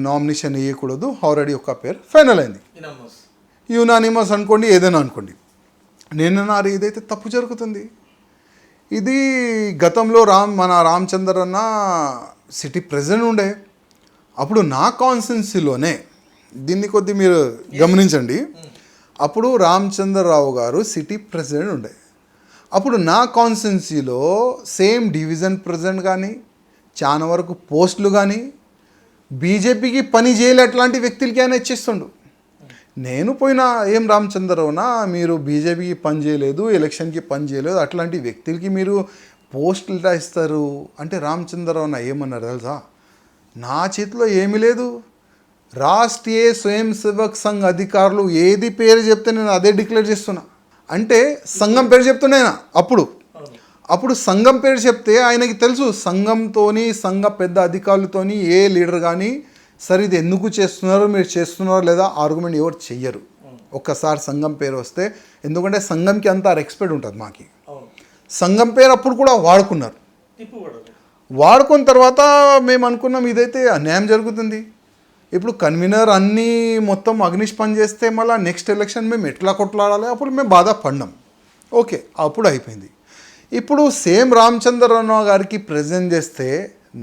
నామినేషన్ వేయకూడదు, ఆల్రెడీ ఒక పేరు ఫైనల్ అయింది. యునానిమస్ అనుకోండి, ఏదైనా అనుకోండి. నేనన్నారు ఇదైతే తప్పు జరుగుతుంది. ఇది గతంలో మన రామచంద్ర అన్న సిటీ ప్రెసిడెంట్ ఉండే, అప్పుడు నా కాన్స్టిట్యున్సీలోనే, దీన్ని కొద్ది మీరు గమనించండి, అప్పుడు రామచంద్రరావు గారు సిటీ ప్రెసిడెంట్ ఉండే. అప్పుడు నా కాన్స్టిట్యున్సీలో సేమ్ డివిజన్ ప్రెసిడెంట్ కానీ చాలా వరకు పోస్టులు కానీ బీజేపీకి పని చేయలే అట్లాంటి వ్యక్తులకి ఆయన ఇచ్చేస్తుండు. నేను పోయినా ఏం రామచంద్రరావునా మీరు బీజేపీకి పని చేయలేదు, ఎలక్షన్కి పని చేయలేదు, అట్లాంటి వ్యక్తులకి మీరు పోస్టులు ఎలా ఇస్తారు అంటే రామచంద్రరావునా ఏమన్నారు తెలుసా, నా చేతిలో ఏమీ లేదు, రాష్ట్రీయ స్వయం సేవక్ సంఘ్ అధికారులు ఏది పేరు చెప్తే నేను అదే డిక్లేర్ చేస్తున్నా అంటే సంఘం పేరు చెప్తున్నాయినా. అప్పుడు సంఘం పేరు చెప్తే ఆయనకి తెలుసు సంఘంతోని సంఘ పెద్ద అధికారులతోని ఏ లీడర్ కానీ సరే ఇది ఎందుకు చేస్తున్నారు మీరు చేస్తున్నారో లేదా ఆర్గ్యుమెంట్ ఎవరు చెయ్యరు. ఒక్కసారి సంఘం పేరు వస్తే ఎందుకంటే సంఘంకి అంత రెస్పెక్ట్ ఉంటుంది మాకి. సంఘం పేరు అప్పుడు కూడా వాడుకున్నారు. వాడుకున్న తర్వాత మేము అనుకున్నాం ఇదైతే అన్యాయం జరుగుతుంది. ఇప్పుడు కన్వీనర్ అన్నీ మొత్తం అగ్నిష్ పని చేస్తే మళ్ళీ నెక్స్ట్ ఎలక్షన్ మేము ఎట్లా కొట్లాడాలి, అప్పుడు మేము బాధపడినాం. ఓకే అప్పుడు అయిపోయింది. ఇప్పుడు సేమ్ రామచంద్రరావు గారికి ప్రజెంట్ చేస్తే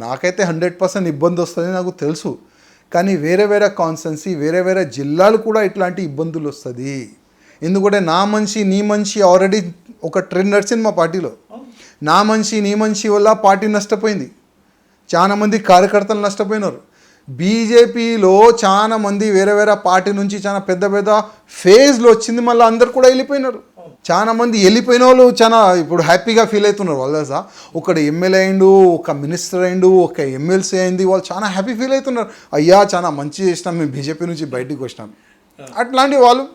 నాకైతే 100% ఇబ్బంది వస్తుంది నాకు తెలుసు. కానీ వేరే వేరే కాన్స్టెన్సీ వేరే వేరే జిల్లాలు కూడా ఇట్లాంటి ఇబ్బందులు వస్తుంది. ఎందుకంటే నా మనిషి నీ మనిషి ఆల్రెడీ ఒక ట్రెండ్ నడిచింది మా పార్టీలో. నా మనిషి నీ మనిషి వల్ల పార్టీ నష్టపోయింది, చాలామంది కార్యకర్తలు నష్టపోయినారు. బీజేపీలో చాలా మంది వేరే వేరే పార్టీ నుంచి చాలా పెద్ద పెద్ద ఫేజ్లు వచ్చింది, మళ్ళీ అందరు కూడా వెళ్ళిపోయినారు. చాలా మంది వెళ్ళిపోయిన వాళ్ళు చాలా ఇప్పుడు హ్యాపీగా ఫీల్ అవుతున్నారు. వాళ్ళు తెలుసా ఒకడు ఎమ్మెల్యే అయిండు, ఒక మినిస్టర్ అయిండు, ఒక ఎమ్మెల్సీ అయింది, వాళ్ళు చాలా హ్యాపీ ఫీల్ అవుతున్నారు. అయ్యా చాలా మంచి చేసినాం మేము బీజేపీ నుంచి బయటికి వచ్చినాం అట్లాంటి వాళ్ళు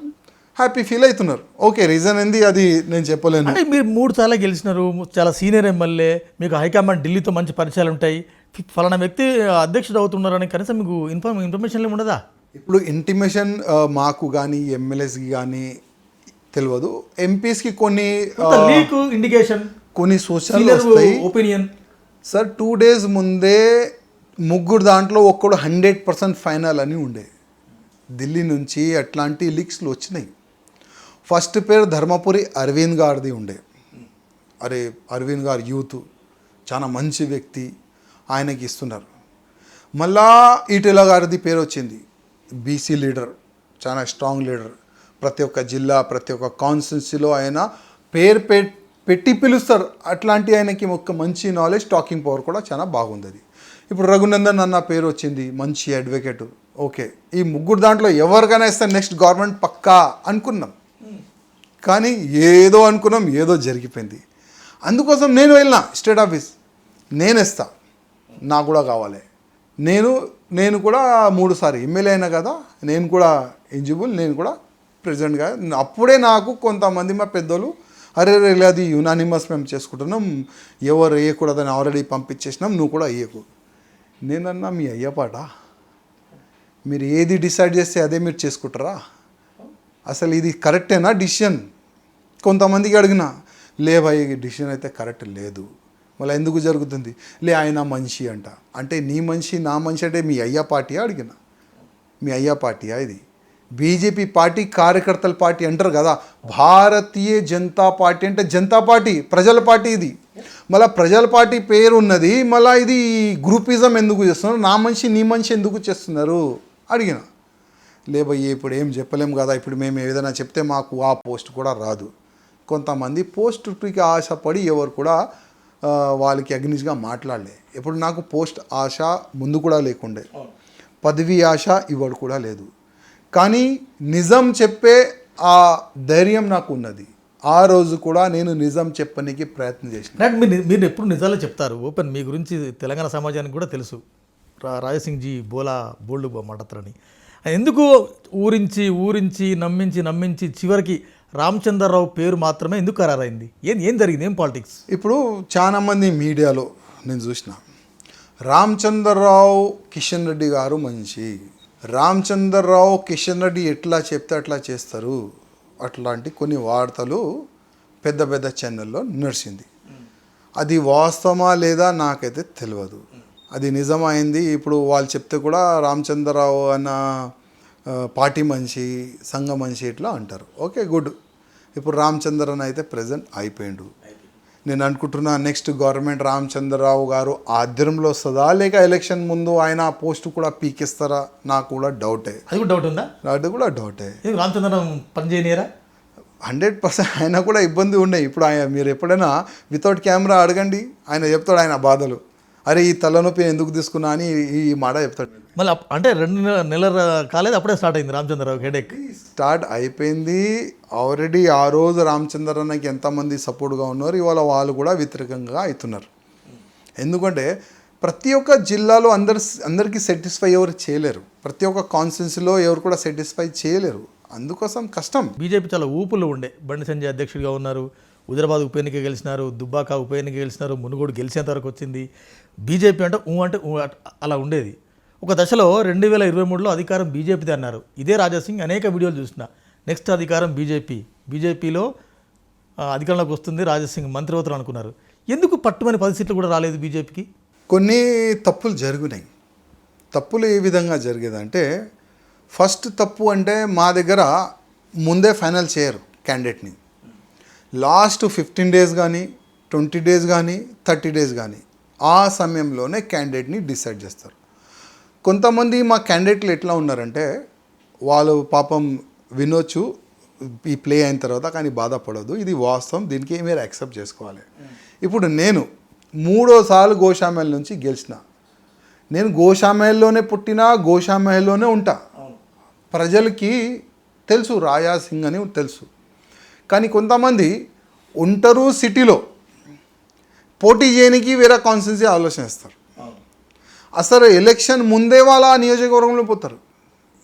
హ్యాపీ ఫీల్ అవుతున్నారు. ఓకే రీజన్ ఏంది అది నేను చెప్పలేను. అంటే మీరు 3 సార్లు గెలిచినారు, చాలా సీనియర్ ఎమ్మెల్యే, మీకు హైకమాండ్ ఢిల్లీతో మంచి పరిచయాలు ఉంటాయి, ఫలానా వ్యక్తి అధ్యక్షుడు అవుతున్నారని కనీసం మీకు ఇన్ఫర్మేషన్ ఉండదా? ఇప్పుడు ఇంటిమేషన్ మాకు కానీ ఎమ్మెల్యేస్కి కానీ తెలియదు. ఎంపీస్కి కొన్ని ఇండికేషన్ కొన్ని సూచనలు వస్తాయి. ఒపీనియన్ సార్ 2 days ముందే ముగ్గురు దాంట్లో ఒక్కడు 100% ఫైనల్ అని ఉండే. ఢిల్లీ నుంచి అట్లాంటి లీక్స్లు వచ్చినాయి. ఫస్ట్ పేరు ధర్మపురి అరవింద్ గారిది ఉండే. అరే అరవింద్ గారు యూత్ చాలా మంచి వ్యక్తి, ఆయనకి ఇస్తున్నారు. మళ్ళా ఈటెల గారిది పేరు వచ్చింది, బీసీ లీడర్, చాలా స్ట్రాంగ్ లీడర్. ప్రతి ఒక్క జిల్లా ప్రతి ఒక్క కాన్స్టిట్యున్సీలో ఆయన పేరు పెట్టి పిలుస్తారు. అట్లాంటి ఆయనకి ఒక మంచి నాలెడ్జ్, టాకింగ్ పవర్ కూడా చాలా బాగుంది. అది ఇప్పుడు రఘునందన్ అన్న పేరు వచ్చింది, మంచి అడ్వకేటు. ఓకే ఈ ముగ్గురు దాంట్లో ఎవరికైనా ఇస్తే నెక్స్ట్ గవర్నమెంట్ పక్కా అనుకున్నాం. కానీ ఏదో అనుకున్నాం, ఏదో జరిగిపోయింది. అందుకోసం నేను వెళ్ళినా స్టేట్ ఆఫీస్, నేను ఇస్తా, నాకు కూడా కావాలి. నేను కూడా 3 సార్లు ఎమ్మెల్యే అయినా కదా, నేను కూడా ఎలిజిబుల్, నేను కూడా ప్రెసిడెంట్గా. అప్పుడే నాకు కొంతమంది మా పెద్దలు అరే రే అది యునానిమస్ మేము చేసుకుంటున్నాం, ఎవరు వేయకూడదని ఆల్రెడీ పంపించేసినాం, నువ్వు కూడా వేయకు. నేనన్నా మీ అయ్యపాట, మీరు ఏది డిసైడ్ చేస్తే అదే మీరు చేసుకుంటారా, అసలు ఇది కరెక్టేనా డిసిషన్? కొంతమందికి అడిగినా లే భయ్ డిసిషన్ అయితే కరెక్ట్ లేదు, మళ్ళీ ఎందుకు జరుగుతుంది, లే ఆయన మనిషి అంట. అంటే నీ మనిషి నా మనిషి అంటే మీ అయ్యా పార్టీయా అడిగిన, మీ అయ్యా పార్టీయా? ఇది బీజేపీ పార్టీ కార్యకర్తల పార్టీ అంటారు కదా, భారతీయ జనతా పార్టీ అంటే జనతా పార్టీ, ప్రజల పార్టీ. ఇది మళ్ళీ ప్రజల పార్టీ పేరు ఉన్నది, మళ్ళీ ఇది గ్రూపిజం ఎందుకు చేస్తున్నారు, నా మనిషి నీ మనిషి ఎందుకు చేస్తున్నారు అడిగిన. లేబయ్య ఇప్పుడు ఏం చెప్పలేము కదా, ఇప్పుడు మేము ఏదైనా చెప్తే మాకు ఆ పోస్ట్ కూడా రాదు. కొంతమంది పోస్ట్కి ఆశపడి ఎవరు కూడా వాళ్ళకి అగ్నిస్గా మాట్లాడలే. ఇప్పుడు నాకు పోస్ట్ ఆశ ముందు కూడా లేకుండే, పదవి ఆశ ఇవాడు కూడా లేదు. కానీ నిజం చెప్పే ఆ ధైర్యం నాకు ఉన్నది. ఆ రోజు కూడా నేను నిజం చెప్పడానికి ప్రయత్నం చేసిన. మీరు ఎప్పుడు నిజాలే చెప్తారు ఓపెన్. మీ గురించి తెలంగాణ సమాజానికి కూడా తెలుసు, రాజసింగ్ జీ బోల్డ్ మాట్లాడతారని. ఎందుకు ఊరించి నమ్మించి చివరికి రామచంద్రరావు పేరు మాత్రమే ఎందుకు ఖరారైంది? ఏం జరిగింది, ఏం పాలిటిక్స్? ఇప్పుడు చాలామంది మీడియాలో నేను చూసిన రామచంద్రరావు కిషన్ రెడ్డి గారు మంచి, రామచంద్రరావు కిషన్ రెడ్డి ఎట్లా చెప్తే అట్లా చేస్తారు, అట్లాంటి కొన్ని వార్తలు పెద్ద పెద్ద ఛానల్లో నడిచింది. అది వాస్తవమా లేదా నాకైతే తెలియదు, అది నిజమైంది. ఇప్పుడు వాళ్ళు చెప్తే కూడా రామచంద్రరావు అన్న పార్టీ మనిషి, సంఘ మనిషి ఇట్లా అంటారు. Okay good. ఇప్పుడు రామచంద్రన్ అయితే ప్రజెంట్ అయిపోయిండు. నేను అనుకుంటున్నా నెక్స్ట్ గవర్నమెంట్ రామచంద్రరావు గారు ఆధ్వర్యంలో వస్తుందా, లేక ఎలక్షన్ ముందు ఆయన ఆ పోస్ట్ కూడా పీకిస్తారా, నాకు కూడా డౌటే. అది కూడా డౌట్ ఉందా? అది కూడా డౌటే. రామచంద్రరావు పని చేయనియరా? 100% ఆయన కూడా ఇబ్బంది ఉన్నాయి. ఇప్పుడు ఆయన మీరు ఎప్పుడైనా వితౌట్ కెమెరా అడగండి, ఆయన చెప్తాడు ఆయన బాధలు. అరే ఈ తలనొప్పి ఎందుకు తీసుకున్నా అని ఈ మాట చెప్తాడు. మళ్ళీ అంటే 2 నెలల కాలేదు, అప్పుడే స్టార్ట్ అయింది రామచంద్రరావు హెడేక్. స్టార్ట్ అయిపోయింది ఆల్రెడీ. ఆ రోజు రామచంద్రన్నకి ఎంతమంది సపోర్ట్గా ఉన్నారు, ఇవాళ వాళ్ళు కూడా వ్యతిరేకంగా అవుతున్నారు. ఎందుకంటే ప్రతి ఒక్క జిల్లాలో అందరికీ సాటిస్ఫై ఎవరు చేయలేరు, ప్రతి ఒక్క కాన్స్టిట్యున్సీలో ఎవరు కూడా సాటిస్ఫై చేయలేరు, అందుకోసం కష్టం. బీజేపీ చాలా ఊపులో ఉండే. బండి సంజయ్ అధ్యక్షుడిగా ఉన్నారు, హుజరాబాద్ ఉప ఎన్నిక గెలిచినారు, దుబ్బాక ఉప ఎన్నిక గెలిచినారు, మునుగోడు గెలిచేంత వరకు వచ్చింది. బీజేపీ అంటే అలా ఉండేది. ఒక దశలో 2023లో అధికారం బీజేపీది అన్నారు. ఇదే రాజాసింగ్ అనేక వీడియోలు చూసిన. నెక్స్ట్ అధికారం బీజేపీలో అధికారంలోకి వస్తుంది, రాజాసింగ్ మంత్రి అవుతారు అనుకున్నారు. ఎందుకు పట్టుమని 10 సీట్లు కూడా రాలేదు బీజేపీకి? కొన్ని తప్పులు జరిగినాయి. తప్పులు ఏ విధంగా జరిగేదంటే, ఫస్ట్ తప్పు అంటే మా దగ్గర ముందే ఫైనల్ చేయరు క్యాండిడేట్ని. లాస్ట్ 15 డేస్ కానీ 20 డేస్ కానీ 30 డేస్ కానీ ఆ సమయంలోనే క్యాండిడేట్ని డిసైడ్ చేస్తారు. కొంతమంది మా క్యాండిడేట్లు ఎట్లా ఉన్నారంటే, వాళ్ళు పాపం వినొచ్చు ఈ ప్లే అయిన తర్వాత, కానీ బాధపడదు, ఇది వాస్తవం, దీనికి మీరు యాక్సెప్ట్ చేసుకోవాలి. ఇప్పుడు నేను 3వ సార్లు గోషామహల్ నుంచి గెలిచిన. నేను గోషామహల్లోనే పుట్టినా, గోషామహల్లోనే ఉంటా. ప్రజలకి తెలుసు రాజా సింగ్ అని తెలుసు. కానీ కొంతమంది ఉంటారు సిటీలో, పోటీ చేయడానికి వేరే కాన్స్టిట్యున్సీ ఆలోచిస్తారు. అసలు ఎలక్షన్ ముందే వాళ్ళ నియోజకవర్గంలో పోతారు,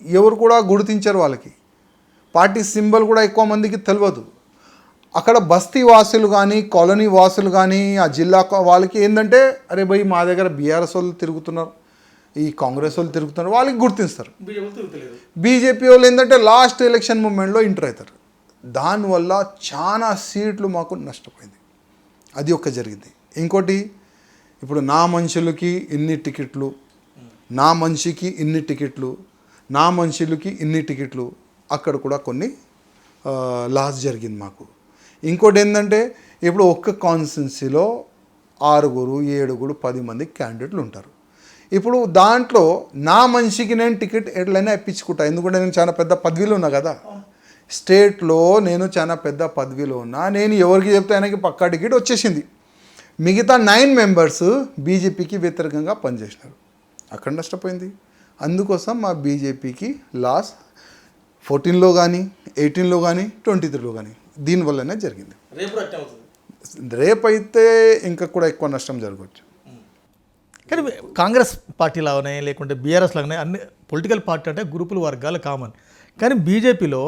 ఎవరు కూడా గుర్తించరు, వాళ్ళకి పార్టీ సింబల్ కూడా ఎక్కువ మందికి తెలియదు. అక్కడ బస్తీ వాసులు కానీ కాలనీ వాసులు కానీ ఆ జిల్లా వాళ్ళకి ఏంటంటే, అరే భయ్ మా దగ్గర బీఆర్ఎస్ వాళ్ళు తిరుగుతున్నారు, ఈ కాంగ్రెస్ వాళ్ళు తిరుగుతున్నారు, వాళ్ళకి గుర్తిస్తారు. బీజేపీ వాళ్ళు ఏంటంటే లాస్ట్ ఎలక్షన్ మూమెంట్లో ఎంటర్ అవుతారు. దానివల్ల చాలా సీట్లు మాకు నష్టపోయింది. అది ఒక జరిగింది. ఇంకోటి, ఇప్పుడు నా మనుషులకి ఇన్ని టికెట్లు, నా మనిషికి ఇన్ని టికెట్లు, నా మనుషులకి ఇన్ని టికెట్లు, అక్కడ కూడా కొన్ని లాస్ జరిగింది మాకు. ఇంకోటి ఏంటంటే, ఇప్పుడు ఒక్క కాన్స్టిట్యున్సీలో 6, 7, 10 మంది క్యాండిడేట్లు ఉంటారు. ఇప్పుడు దాంట్లో నా మనిషికి నేను టికెట్ ఎట్లయినా ఇప్పించుకుంటా, ఎందుకంటే నేను చాలా పెద్ద పదవిలో ఉన్నా కదా, స్టేట్లో నేను చాలా పెద్ద పదవిలో ఉన్నా. నేను ఎవరికి చెప్తే ఆయనకి పక్కా టికెట్ వచ్చేసింది. మిగతా 9 మెంబర్స్ బీజేపీకి వ్యతిరేకంగా పనిచేసినారు, అక్కడ నష్టపోయింది. అందుకోసం మా బీజేపీకి లాస్ 14లో కానీ 18లో కానీ 23లో కానీ దీనివల్లనే జరిగింది. రేపైతే ఇంకా కూడా ఎక్కువ నష్టం జరగవచ్చు. కానీ కాంగ్రెస్ పార్టీ లాగానే లేకుంటే బీఆర్ఎస్ లాగానే అన్ని పొలిటికల్ పార్టీ అంటే గ్రూపుల వర్గాలు కామన్. కానీ బీజేపీలో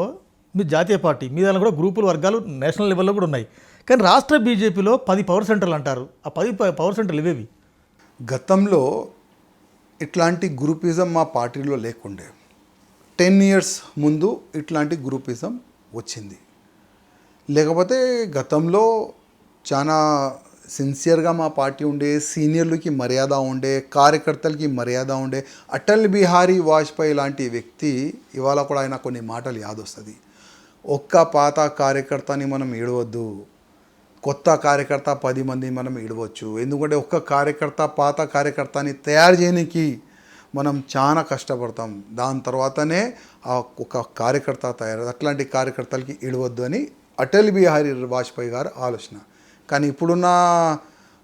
మీ జాతీయ పార్టీ మీ దానిలో కూడా గ్రూపుల వర్గాలు నేషనల్ లెవెల్లో కూడా ఉన్నాయి. కానీ రాష్ట్ర బీజేపీలో 10 పవర్ సెంటర్లు అంటారు. ఆ 10 పవర్ సెంటర్లు ఇవేవి? గతంలో ఇట్లాంటి గ్రూపిజం మా పార్టీలో లేకుండే. 10 years ముందు ఇట్లాంటి గ్రూపిజం వచ్చింది. లేకపోతే గతంలో చాలా సిన్సియర్గా మా పార్టీ ఉండే, సీనియర్లకి మర్యాద ఉండే, కార్యకర్తలకి మర్యాద ఉండే. అటల్ బిహారీ వాజ్పేయి లాంటి వ్యక్తి ఇవాళ కూడా ఆయన కొన్ని మాటలు యాదొస్తుంది. ఒక్క పాత కార్యకర్తని మనం ఏడవద్దు, కొత్త కార్యకర్త 10 మంది మనం ఏడవచ్చు. ఎందుకంటే ఒక్క కార్యకర్త పాత కార్యకర్తని తయారు చేయడానికి మనం చాలా కష్టపడతాం, దాని తర్వాతనే ఆ ఒక కార్యకర్త తయారు. అట్లాంటి కార్యకర్తలకి ఏడవద్దు అని అటల్ బిహారీ వాజ్పేయి గారు ఆలోచన. కానీ ఇప్పుడున్న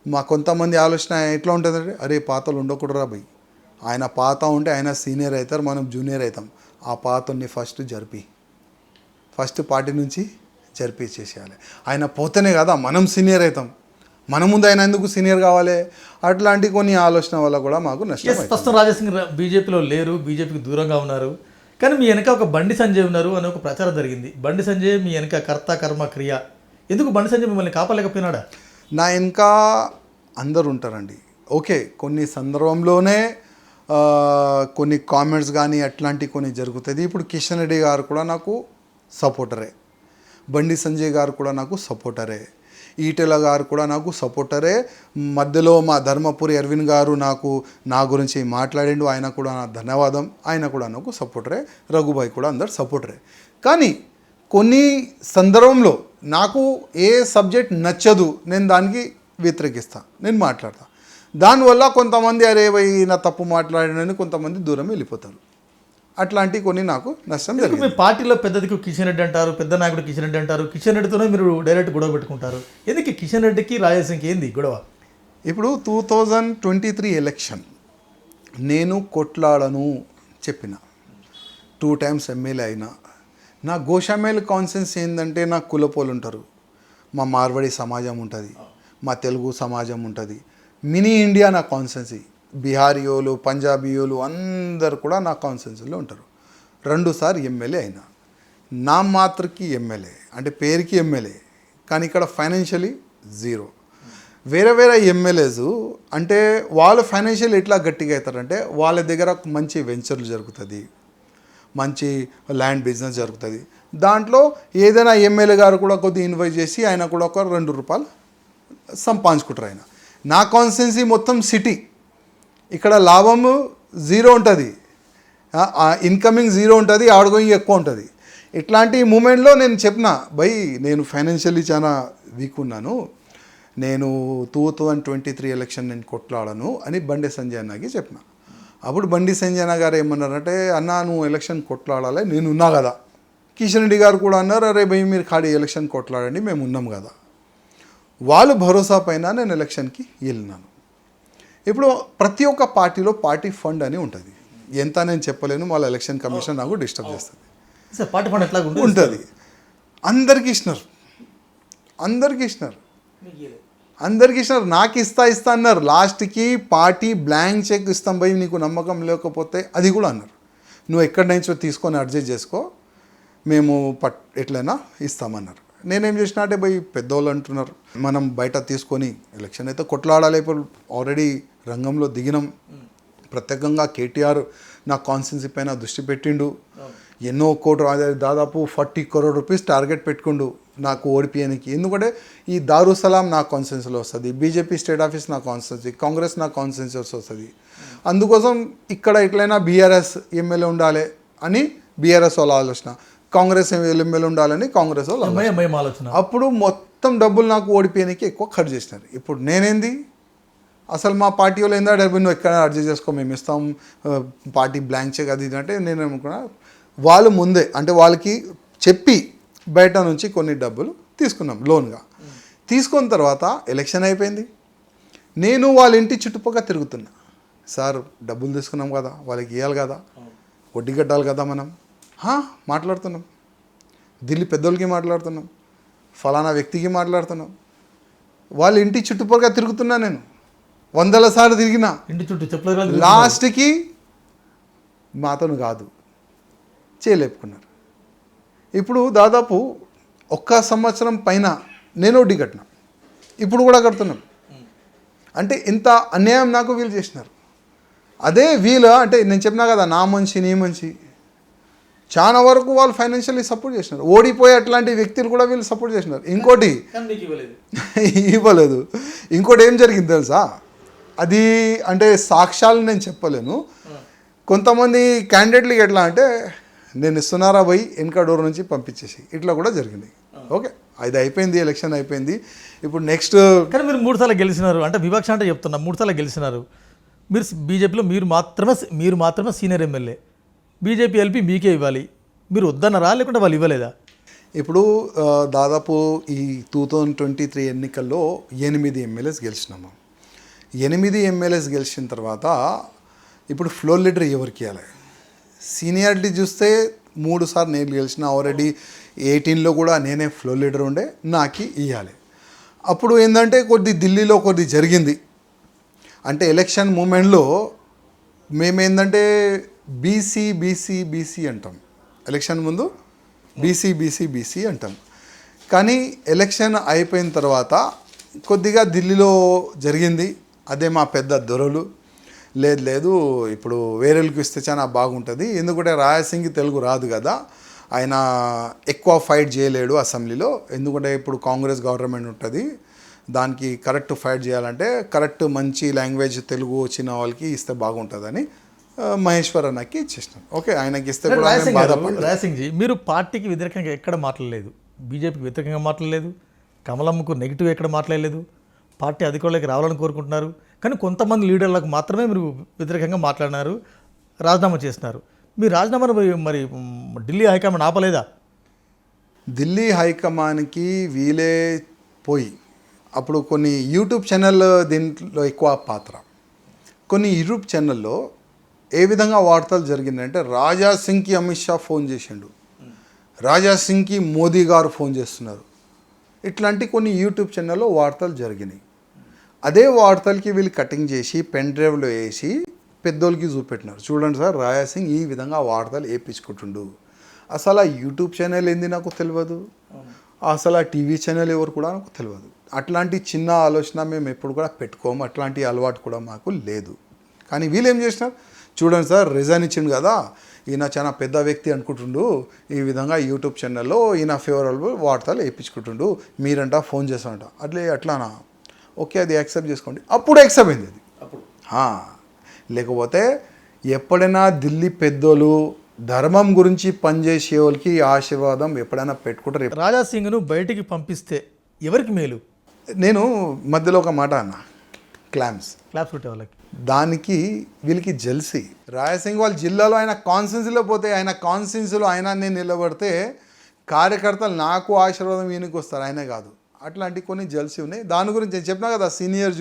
మా కొంతమంది ఆలోచన ఎట్లా ఉంటుందంటే, అరే పాతలు ఉండకూడరా భయ్, ఆయన పాత ఉంటే ఆయన సీనియర్ అవుతారు, మనం జూనియర్ అవుతాం. ఆ పాతని ఫస్ట్ పార్టీ నుంచి జరిపించేసేయాలి. ఆయన పోతేనే కదా మనం సీనియర్ అవుతాం, మన ముందు ఆయన ఎందుకు సీనియర్ కావాలి? అట్లాంటి కొన్ని ఆలోచన వల్ల కూడా మాకు నష్టం. ప్రస్తుతం రాజాసింగ్ బీజేపీలో లేరు, బీజేపీకి దూరంగా ఉన్నారు. కానీ మీ వెనక ఒక బండి సంజయ్ ఉన్నారు అనే ఒక ప్రచారం జరిగింది. బండి సంజయ్ మీ వెనక కర్త కర్మ క్రియ. ఎందుకు బండి సంజయ్ మిమ్మల్ని కాపాడలేకపోయినాడా? నా ఇంకా అందరు ఉంటారండి. ఓకే, కొన్ని సందర్భంలోనే కొన్ని కామెంట్స్ కానీ అట్లాంటి కొన్ని జరుగుతుంది. ఇప్పుడు కిషన్ రెడ్డి గారు కూడా నాకు సపోర్టరే, బండి సంజయ్ గారు కూడా నాకు సపోర్టరే, ఈటెల గారు కూడా నాకు సపోర్టరే. మధ్యలో మా ధర్మపురి అరవింద్ గారు నా గురించి మాట్లాడిండు, ఆయన కూడా నా ధన్యవాదం, ఆయన కూడా నాకు సపోర్టరే. రఘుబాయ్ కూడా అందరు సపోర్టరే. కానీ కొన్ని సందర్భంలో నాకు ఏ సబ్జెక్ట్ నచ్చదు నేను దానికి వ్యతిరేకిస్తా, నేను మాట్లాడతా. దానివల్ల కొంతమంది అరే భయ్ నా తప్పు మాట్లాడినని కొంతమంది దూరం వెళ్ళిపోతారు. అట్లాంటివి కొన్ని నాకు నష్టం జరిగింది. మీ పార్టీలో పెద్దదికి కిషన్ రెడ్డి అంటారు, పెద్ద నాయకుడు కిషన్ రెడ్డి అంటారు. కిషన్ రెడ్డితోనే మీరు డైరెక్ట్ గొడవ పెట్టుకుంటారు. ఎందుకు కిషన్ రెడ్డికి రాజాసింగ్కి ఏంది గొడవ? ఇప్పుడు 2023 ఎలక్షన్ నేను కొట్లాడను చెప్పిన, 2 times ఎమ్మెల్యే అయినా. నా గోషామేల్ కాన్సెన్స్ ఏంటంటే నా కులపోలు ఉంటారు, మా మార్వాడి సమాజం ఉంటుంది, మా తెలుగు సమాజం ఉంటుంది. మినీ ఇండియా నా కాన్సెన్సీ. బీహారీయోలు, పంజాబీయోలు అందరు కూడా నా కాన్సెన్సీలో ఉంటారు. 2 సార్లు ఎమ్మెల్యే అయినా. నా మాత్రకి ఎమ్మెల్యే అంటే పేరుకి ఎమ్మెల్యే, కానీ ఇక్కడ ఫైనాన్షియలీ జీరో. వేరే వేరే ఎమ్మెల్యేస్ అంటే వాళ్ళు ఫైనాన్షియల్ ఎట్లా గట్టిగా అవుతారంటే వాళ్ళ దగ్గర మంచి వెంచర్లు జరుగుతుంది, మంచి ల్యాండ్ బిజినెస్ జరుగుతుంది. దాంట్లో ఏదైనా ఎమ్మెల్యే గారు కూడా కొద్దిగా ఇన్వైట్ చేసి ఆయన కూడా ఒక ₹2 సంపాదించుకుంటారు. ఆయన నా కాన్స్టిట్యున్సీ మొత్తం సిటీ, ఇక్కడ లాభము జీరో ఉంటుంది, ఇన్కమింగ్ జీరో ఉంటుంది, అవుట్గోయింగ్ ఎక్కువ ఉంటుంది. ఇట్లాంటి మూమెంట్లో నేను చెప్పిన భయ్ నేను ఫైనాన్షియల్లీ చాలా వీక్ ఉన్నాను, నేను 2023 ఎలక్షన్ నేను కొట్లాడను అని బండి సంజయ్ అన్నకి చెప్పిన. అప్పుడు బండి సంజయ్ అన్న గారు ఏమన్నారంటే అన్న నువ్వు ఎలక్షన్ కొట్లాడాలి, నేను ఉన్నా కదా. కిషన్ రెడ్డి గారు కూడా అన్నారు అరే భయ్ మీరు ఖాళీ ఎలక్షన్ కొట్లాడండి, మేము ఉన్నాం కదా. వాళ్ళు భరోసా పైన నేను ఎలక్షన్కి వెళ్ళినాను. ఇప్పుడు ప్రతి ఒక్క పార్టీలో పార్టీ ఫండ్ అని ఉంటుంది, ఎంత నేను చెప్పలేను, వాళ్ళ ఎలక్షన్ కమిషన్ నాకు డిస్టర్బ్ చేస్తుంది. పార్టీ ఫండ్ ఎట్లా ఉంటుంది, అందరికి ఇచ్చినారు, నాకు ఇస్తా అన్నారు. లాస్ట్కి పార్టీ బ్లాంక్ చెక్ ఇస్తాం భయ్, నీకు నమ్మకం లేకపోతే అది కూడా అన్నారు, నువ్వు ఎక్కడి నుంచో తీసుకొని అడ్జస్ట్ చేసుకో, మేము ఎట్లయినా ఇస్తామన్నారు. నేనేం చేసిన అంటే భయ్ పెద్దోళ్ళు అంటున్నారు మనం బయట తీసుకొని ఎలక్షన్ అయితే కొట్లాడాలి. ఇప్పుడు ఆల్రెడీ రంగంలో దిగినాం. ప్రత్యేకంగా కేటీఆర్ నా కాన్స్టిట్యున్సీ పైన దృష్టి పెట్టిండు, ఎన్నో కోట్లు దాదాపు 40 crore రూపీస్ టార్గెట్ పెట్టుకుండు నాకు ఓడిపియనికి. ఎందుకంటే ఈ దారుసలాం నా కాన్స్టిట్యున్సీలో వస్తుంది, బీజేపీ స్టేట్ ఆఫీస్ నా కాన్స్టిట్యున్సీ, కాంగ్రెస్ నా కాన్స్టిట్యున్సీ వస్తుంది. అందుకోసం ఇక్కడ ఎట్లయినా బీఆర్ఎస్ ఎమ్మెల్యే ఉండాలి అని బీఆర్ఎస్ వాళ్ళ ఆలోచన, కాంగ్రెస్ ఎమ్మెల్యే ఉండాలని కాంగ్రెస్ వాళ్ళు ఆలోచన. అప్పుడు మొత్తం డబ్బులు నాకు ఓడిపోయానికి ఎక్కువ ఖర్చు చేసినారు. ఇప్పుడు నేనేంది అసలు మా పార్టీ వాళ్ళు ఏందా డబ్బులు నువ్వు ఎక్కడ అడ్జస్ట్ చేసుకో, మేము ఇస్తాం, పార్టీ బ్లాంక్ చెక్ అది ఇది అంటే నేను అనుకున్నా. వాళ్ళు ముందే అంటే వాళ్ళకి చెప్పి బయట నుంచి కొన్ని డబ్బులు తీసుకున్నాం లోన్గా. తీసుకున్న తర్వాత ఎలక్షన్ అయిపోయింది, నేను వాళ్ళ ఇంటి చుట్టుపక్కల తిరుగుతున్నా. సార్ డబ్బులు తీసుకున్నాం కదా, వాళ్ళకి ఇవ్వాలి కదా, వడ్డీ కట్టాలి కదా, మనం మాట్లాడుతున్నాం, ఢిల్లీ పెద్దోళ్ళకి మాట్లాడుతున్నాం, ఫలానా వ్యక్తికి మాట్లాడుతున్నాం. వాళ్ళ ఇంటి చుట్టుపక్కల తిరుగుతున్నా, నేను 100 సార్లు తిరిగినా, ఇంటి చుట్టూ చెప్పలేదు. లాస్ట్కి మాతోను కాదు చేయలేపుకున్నారు. ఇప్పుడు దాదాపు 1 సంవత్సరం పైన నేను వడ్డీ కట్టినా, ఇప్పుడు కూడా కడుతున్నాం. అంటే ఇంత అన్యాయం నాకు వీళ్ళు చేసినారు. అదే వీళ్ళు అంటే నేను చెప్పినా కదా నా మంచి నీ మంచి, చాలా వరకు వాళ్ళు ఫైనాన్షియల్లీ సపోర్ట్ చేసినారు. ఓడిపోయే అట్లాంటి వ్యక్తులు కూడా వీళ్ళు సపోర్ట్ చేసినారు. ఇంకోటి ఇవ్వలేదు. ఇంకోటి ఏం జరిగింది తెలుసా, అది అంటే సాక్ష్యాలు నేను చెప్పలేను. కొంతమంది క్యాండిడేట్లకి ఎట్లా అంటే నేను ఇస్తున్నారా పోయి వెనక డోర్ నుంచి పంపించేసి ఇట్లా కూడా జరిగింది. ఓకే అది అయిపోయింది, ఎలక్షన్ అయిపోయింది. ఇప్పుడు నెక్స్ట్ కానీ మీరు 3 సార్లు గెలిచినారు అంటే వివక్ష అంటే చెప్తున్నా, 3 సార్లు గెలిచినారు. మీరు బీజేపీలో మీరు మాత్రమే సీనియర్ ఎమ్మెల్యే, బీజేపీ ఎల్పీ మీకే ఇవ్వాలి, మీరు వద్దన్నారా లేకుంటే వాళ్ళు ఇవ్వలేదా? ఇప్పుడు దాదాపు ఈ 2023 ఎన్నికల్లో 8 ఎమ్మెల్యేస్ గెలిచినాము. 8 ఎమ్మెల్యేస్ గెలిచిన తర్వాత ఇప్పుడు ఫ్లోర్ లీడర్ ఎవరికి ఇవ్వాలి? సీనియారిటీ చూస్తే 3 సార్లు నేను గెలిచిన, ఆల్రెడీ 18లో కూడా నేనే ఫ్లోర్ లీడర్ ఉండే, నాకు ఇవ్వాలి. అప్పుడు ఏంటంటే ఢిల్లీలో కొద్ది జరిగింది. అంటే ఎలక్షన్ మూమెంట్లో మేమేందంటే బీసీ అంటాం, ఎలక్షన్ ముందు బీసీ అంటాం. కానీ ఎలక్షన్ అయిపోయిన తర్వాత కొద్దిగా ఢిల్లీలో జరిగింది, అదే మా పెద్ద దొరలు లేదు ఇప్పుడు వేరేళ్ళకి ఇస్తే చాలా బాగుంటుంది, ఎందుకంటే రాయసింగ్కి తెలుగు రాదు కదా, ఆయన ఎక్కువ ఫైట్ చేయలేడు అసెంబ్లీలో, ఎందుకంటే ఇప్పుడు కాంగ్రెస్ గవర్నమెంట్ ఉంటుంది, దానికి కరెక్ట్ ఫైట్ చేయాలంటే కరెక్ట్ మంచి లాంగ్వేజ్ తెలుగు వచ్చిన వాళ్ళకి ఇస్తే బాగుంటుందని మహేశ్వర్ అన్నకి ఇచ్చేసినాం. ఓకే ఆయనకి ఇస్తే కూడా రాయసింగ్ జీ మీరు పార్టీకి వ్యతిరేకంగా ఎక్కడ మాట్లాడలేదు, బీజేపీకి వ్యతిరేకంగా మాట్లాడలేదు, కమలమ్మకు నెగిటివ్ ఎక్కడ మాట్లాడలేదు, పార్టీ అధికారులకు రావాలని కోరుకుంటున్నారు. కానీ కొంతమంది లీడర్లకు మాత్రమే మీరు వ్యతిరేకంగా మాట్లాడినారు, రాజీనామా చేస్తున్నారు. మీ రాజీనామాను మరి ఢిల్లీ హైకమాండ్ ఆపలేదా? ఢిల్లీ హైకమాండ్కి వీలే పోయి అప్పుడు కొన్ని యూట్యూబ్ ఛానల్ దీంట్లో ఎక్కువ పాత్ర. కొన్ని యూట్యూబ్ ఛానల్లో ఏ విధంగా వార్తలు జరిగిందంటే రాజా సింగ్కి అమిత్ షా ఫోన్ చేసిండు, రాజా సింగ్కి మోదీ గారు ఫోన్ చేస్తున్నారు, ఇట్లాంటి కొన్ని యూట్యూబ్ ఛానల్లో వార్తలు జరిగినాయి. అదే వార్తలకి వీళ్ళు కటింగ్ చేసి పెన్ డ్రైవ్లో వేసి పెద్దోళ్ళకి చూపెట్టినారు. చూడండి సార్, రాజా సింగ్ ఈ విధంగా వార్తలు వేయించుకుంటుండు. అసలు ఆ యూట్యూబ్ ఛానల్ ఏంది నాకు తెలియదు, అసలు ఆ టీవీ ఛానల్ ఎవరు కూడా నాకు తెలియదు. అట్లాంటి చిన్న ఆలోచన మేము ఎప్పుడు కూడా పెట్టుకోము, అట్లాంటి అలవాటు కూడా మాకు లేదు. కానీ వీళ్ళు ఏం చేసినారు, చూడండి సార్, రిజైన్ ఇచ్చిండు కదా, ఈయన చాలా పెద్ద వ్యక్తి అనుకుంటుండు, ఈ విధంగా యూట్యూబ్ ఛానల్లో ఈయన ఫేవరబుల్ వార్తలు వేయించుకుంటుండు, మీరంట ఫోన్ చేస్తానంట. అట్లానా, ఓకే అది యాక్సెప్ట్ చేసుకోండి. అప్పుడు యాక్సెప్ట్ అయింది అది. లేకపోతే ఎప్పుడైనా ఢిల్లీ పెద్దోళ్ళు ధర్మం గురించి పనిచేసే వాళ్ళకి ఆశీర్వాదం ఎప్పుడైనా పెట్టుకుంటారు. రాజా సింగ్ను బయటికి పంపిస్తే ఎవరికి మేలు? నేను మధ్యలో ఒక మాట అన్న, క్లాప్స్ కొట్టే వాళ్ళకి. దానికి వీళ్ళకి జెల్సీ. రాయసింగ్ వాళ్ళ జిల్లాలో ఆయన కాన్స్టిట్యున్సీలో పోతే, ఆయన కాన్స్టిట్యున్సీలో ఆయన నేను నిలబడితే కార్యకర్తలు నాకు ఆశీర్వాదం ఈయనకి వస్తారు, ఆయనే కాదు. అట్లాంటి కొన్ని జెల్సీ ఉన్నాయి. దాని గురించి నేను చెప్పినా కదా, సీనియర్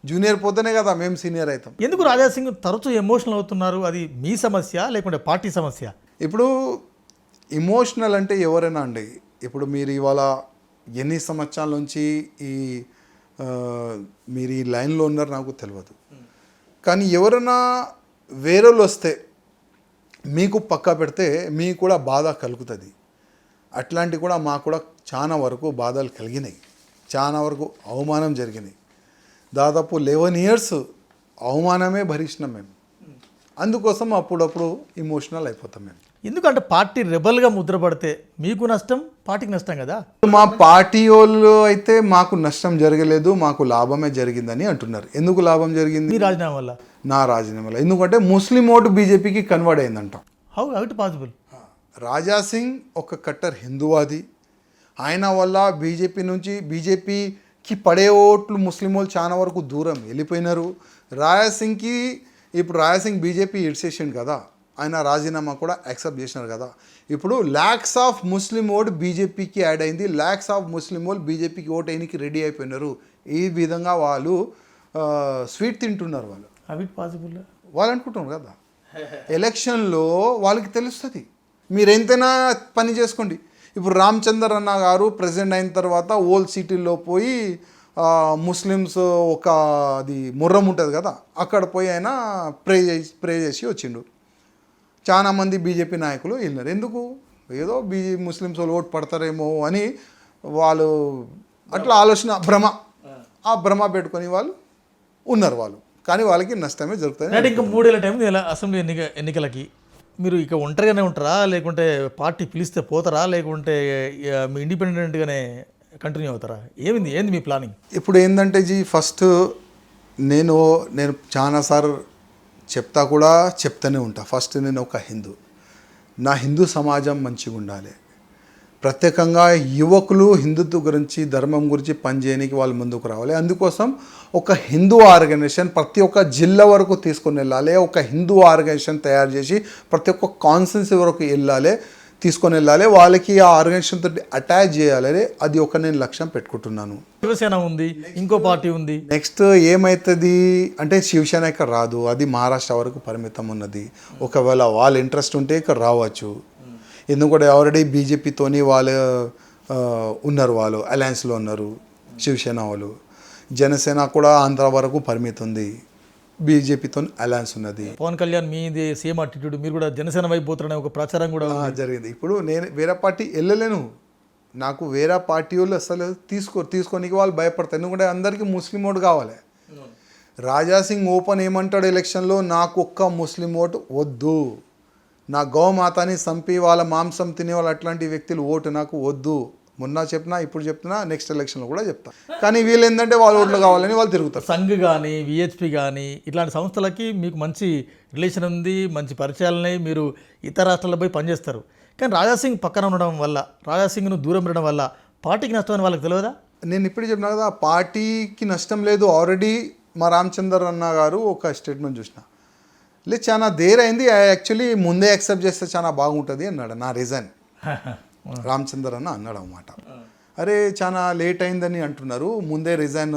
జూనియర్ పోతేనే కదా మేము సీనియర్ అవుతాం. ఎందుకు రాజా సింగ్ తరచూ ఎమోషనల్ అవుతున్నారు? అది మీ సమస్య లేకుంటే పార్టీ సమస్య? ఇప్పుడు ఇమోషనల్ అంటే ఎవరైనా అండి, ఇప్పుడు మీరు ఇవాళ ఎన్ని సంవత్సరాల నుంచి మీరు ఈ లైన్లో ఉన్నారు నాకు తెలియదు. కానీ ఎవరైనా వేరేళ్ళు వస్తే మీకు పక్కా పెడితే మీకు కూడా బాధ కలుగుతుంది. అట్లాంటి కూడా మాకు కూడా చాలా వరకు బాధలు కలిగినాయి, చాలా వరకు అవమానం జరిగినాయి. దాదాపు 11 years అవమానమే భరించినాం మేము. అందుకోసం అప్పుడప్పుడు ఇమోషనల్ అయిపోతాం మేము. ఎందుకంటే పార్టీ రెబల్గా ముద్రపడితే మీకు నష్టం, పార్టీకి నష్టం కదా. మా పార్టీ వాళ్ళు అయితే మాకు నష్టం జరగలేదు, మాకు లాభమే జరిగిందని అంటున్నారు. ఎందుకు లాభం జరిగింది? మీ రాజీనామా వల్ల. నా రాజీనామా వల్ల. ఎందుకంటే ముస్లిం ఓటు బీజేపీకి కన్వర్ట్ అయిందంట. How it possible? Raja Singh ఒక కట్టర్ హిందూవాది, ఆయన వల్ల బీజేపీకి పడే ఓట్లు ముస్లిం వాళ్ళు చాలా వరకు దూరం వెళ్ళిపోయినారు. రాజా సింగ్కి ఇప్పుడు రాజా సింగ్ బీజేపీ ఇడ్సేసిండు కదా, ఆయన రాజీనామా కూడా యాక్సెప్ట్ చేసినారు కదా. ఇప్పుడు lakhs ఆఫ్ ముస్లిం ఓట్ బీజేపీకి యాడ్ అయింది, lakhs ఆఫ్ ముస్లిం వాళ్ళు బీజేపీకి ఓట్ వేయడానికి రెడీ అయిపోయినారు. ఈ విధంగా వాళ్ళు స్వీట్ తింటున్నారు. అవి పాసిబుల్ వాళ్ళు అనుకుంటున్నారు కదా, ఎలక్షన్లో వాళ్ళకి తెలుస్తుంది. మీరు ఎంతైనా పని చేసుకోండి. ఇప్పుడు రామచందర్ అన్న గారు ప్రెసిడెంట్ అయిన తర్వాత ఓల్డ్ సిటీల్లో పోయి ముస్లిమ్స్ ఒక అది ముర్రం ఉంటుంది కదా, అక్కడ పోయి ఆయన ప్రే చేసి వచ్చిండు. చాలామంది బీజేపీ నాయకులు వెళ్ళినారు. ఎందుకు? ఏదో ముస్లిమ్స్ వాళ్ళు ఓటు పడతారేమో అని వాళ్ళు అట్లా ఆలోచన, ఆ భ్రమ పెట్టుకొని వాళ్ళు ఉన్నారు వాళ్ళు. కానీ వాళ్ళకి నష్టమే జరుగుతుంది. ఇంకా 3 ఏళ్ళ టైం అసెంబ్లీ ఎన్నికలకి మీరు ఇక ఒంటరిగానే ఉంటారా, లేకుంటే పార్టీ పిలిస్తే పోతారా, లేకుంటే మీ ఇండిపెండెంట్గానే కంటిన్యూ అవుతారా? ఏంది మీ ప్లానింగ్? ఇప్పుడు ఏంటంటే ఫస్ట్ నేను చాలాసార్లు చెప్తానే ఉంటా. ఫస్ట్ నేను ఒక నా హిందూ సమాజం మంచిగా ఉండాలి. ప్రత్యేకంగా యువకులు హిందుత్వ గురించి, ధర్మం గురించి పనిచేయడానికి వాళ్ళు ముందుకు రావాలి. అందుకోసం ఒక హిందూ ఆర్గనైజేషన్ ప్రతి ఒక్క జిల్లా వరకు తీసుకొని వెళ్ళాలి. ఒక హిందూ ఆర్గనైజేషన్ తయారు చేసి ప్రతి ఒక్క కాన్స్టిట్యున్సీ వరకు తీసుకొని వెళ్ళాలి. వాళ్ళకి ఆ ఆర్గనైజేషన్ తోటి అటాచ్ చేయాలి. అది ఒక నేను లక్ష్యం పెట్టుకుంటున్నాను. శివసేన ఉంది, ఇంకో పార్టీ ఉంది. నెక్స్ట్ ఏమవుతుంది అంటే శివసేన ఇక్కడ రాదు, అది మహారాష్ట్ర వరకు పరిమితం ఉన్నది. ఒకవేళ వాళ్ళ ఇంట్రెస్ట్ ఉంటే ఇక్కడ రావచ్చు. ఎందుకంటే ఆల్రెడీ బీజేపీతోని వాళ్ళు ఉన్నారు, వాళ్ళు అలయన్స్లో ఉన్నారు శివసేన వాళ్ళు. జనసేన కూడా ఆంధ్ర వరకు పరిమితం ఉంది, బీజేపీతో అలయన్స్ ఉన్నది. పవన్ కళ్యాణ్ మీది సేమ్ అటిట్యూడ్, మీరు కూడా జనసేన వైపు పోతారనే ఒక ప్రచారం కూడా జరిగింది. ఇప్పుడు నేను వేరే పార్టీ వెళ్ళలేను, నాకు వేరే పార్టీ వాళ్ళు అసలు తీసుకోనికి వాళ్ళు భయపడతారు. ఎందుకంటే అందరికీ ముస్లిం ఓటు కావాలి. రాజా సింగ్ ఓపెన్ ఏమంటాడు ఎలక్షన్లో, నాకు ఒక్క ముస్లిం ఓటు వద్దు, నా గోమాతని చంపి వాళ్ళ మాంసం తినే వాళ్ళు అట్లాంటి వ్యక్తులు ఓటు నాకు వద్దు. మొన్న చెప్పినా, ఇప్పుడు చెప్తున్నా, నెక్స్ట్ ఎలక్షన్లో కూడా చెప్తా. కానీ వీళ్ళు ఏంటంటే వాళ్ళ ఓట్లు కావాలని వాళ్ళు తిరుగుతారు. సంఘ్ కానీ విహెచ్పి కానీ ఇట్లాంటి సంస్థలకి మీకు మంచి రిలేషన్ ఉంది, మంచి పరిచయాలు ఉన్నాయి, మీరు ఇతర రాష్ట్రాల్లో పోయి పనిచేస్తారు. కానీ రాజాసింగ్ పక్కన ఉండడం వల్ల, రాజాసింగ్ను దూరం ఉండడం వల్ల పార్టీకి నష్టమని వాళ్ళకి తెలియదా? నేను ఇప్పుడు చెప్పినా కదా, పార్టీకి నష్టం లేదు. ఆల్రెడీ మా రామచందర్ అన్న గారు ఒక స్టేట్మెంట్ చూసిన, లేదు చాలా దేర్ అయింది, యాక్చువల్లీ ముందే యాక్సెప్ట్ చేస్తే చాలా బాగుంటుంది అన్నాడు. నా రీజన్ రామచందర్ అన్న అన్నాడు అన్నమాట. అరే చాలా లేట్ అయిందని అంటున్నారు, ముందే రిజైన్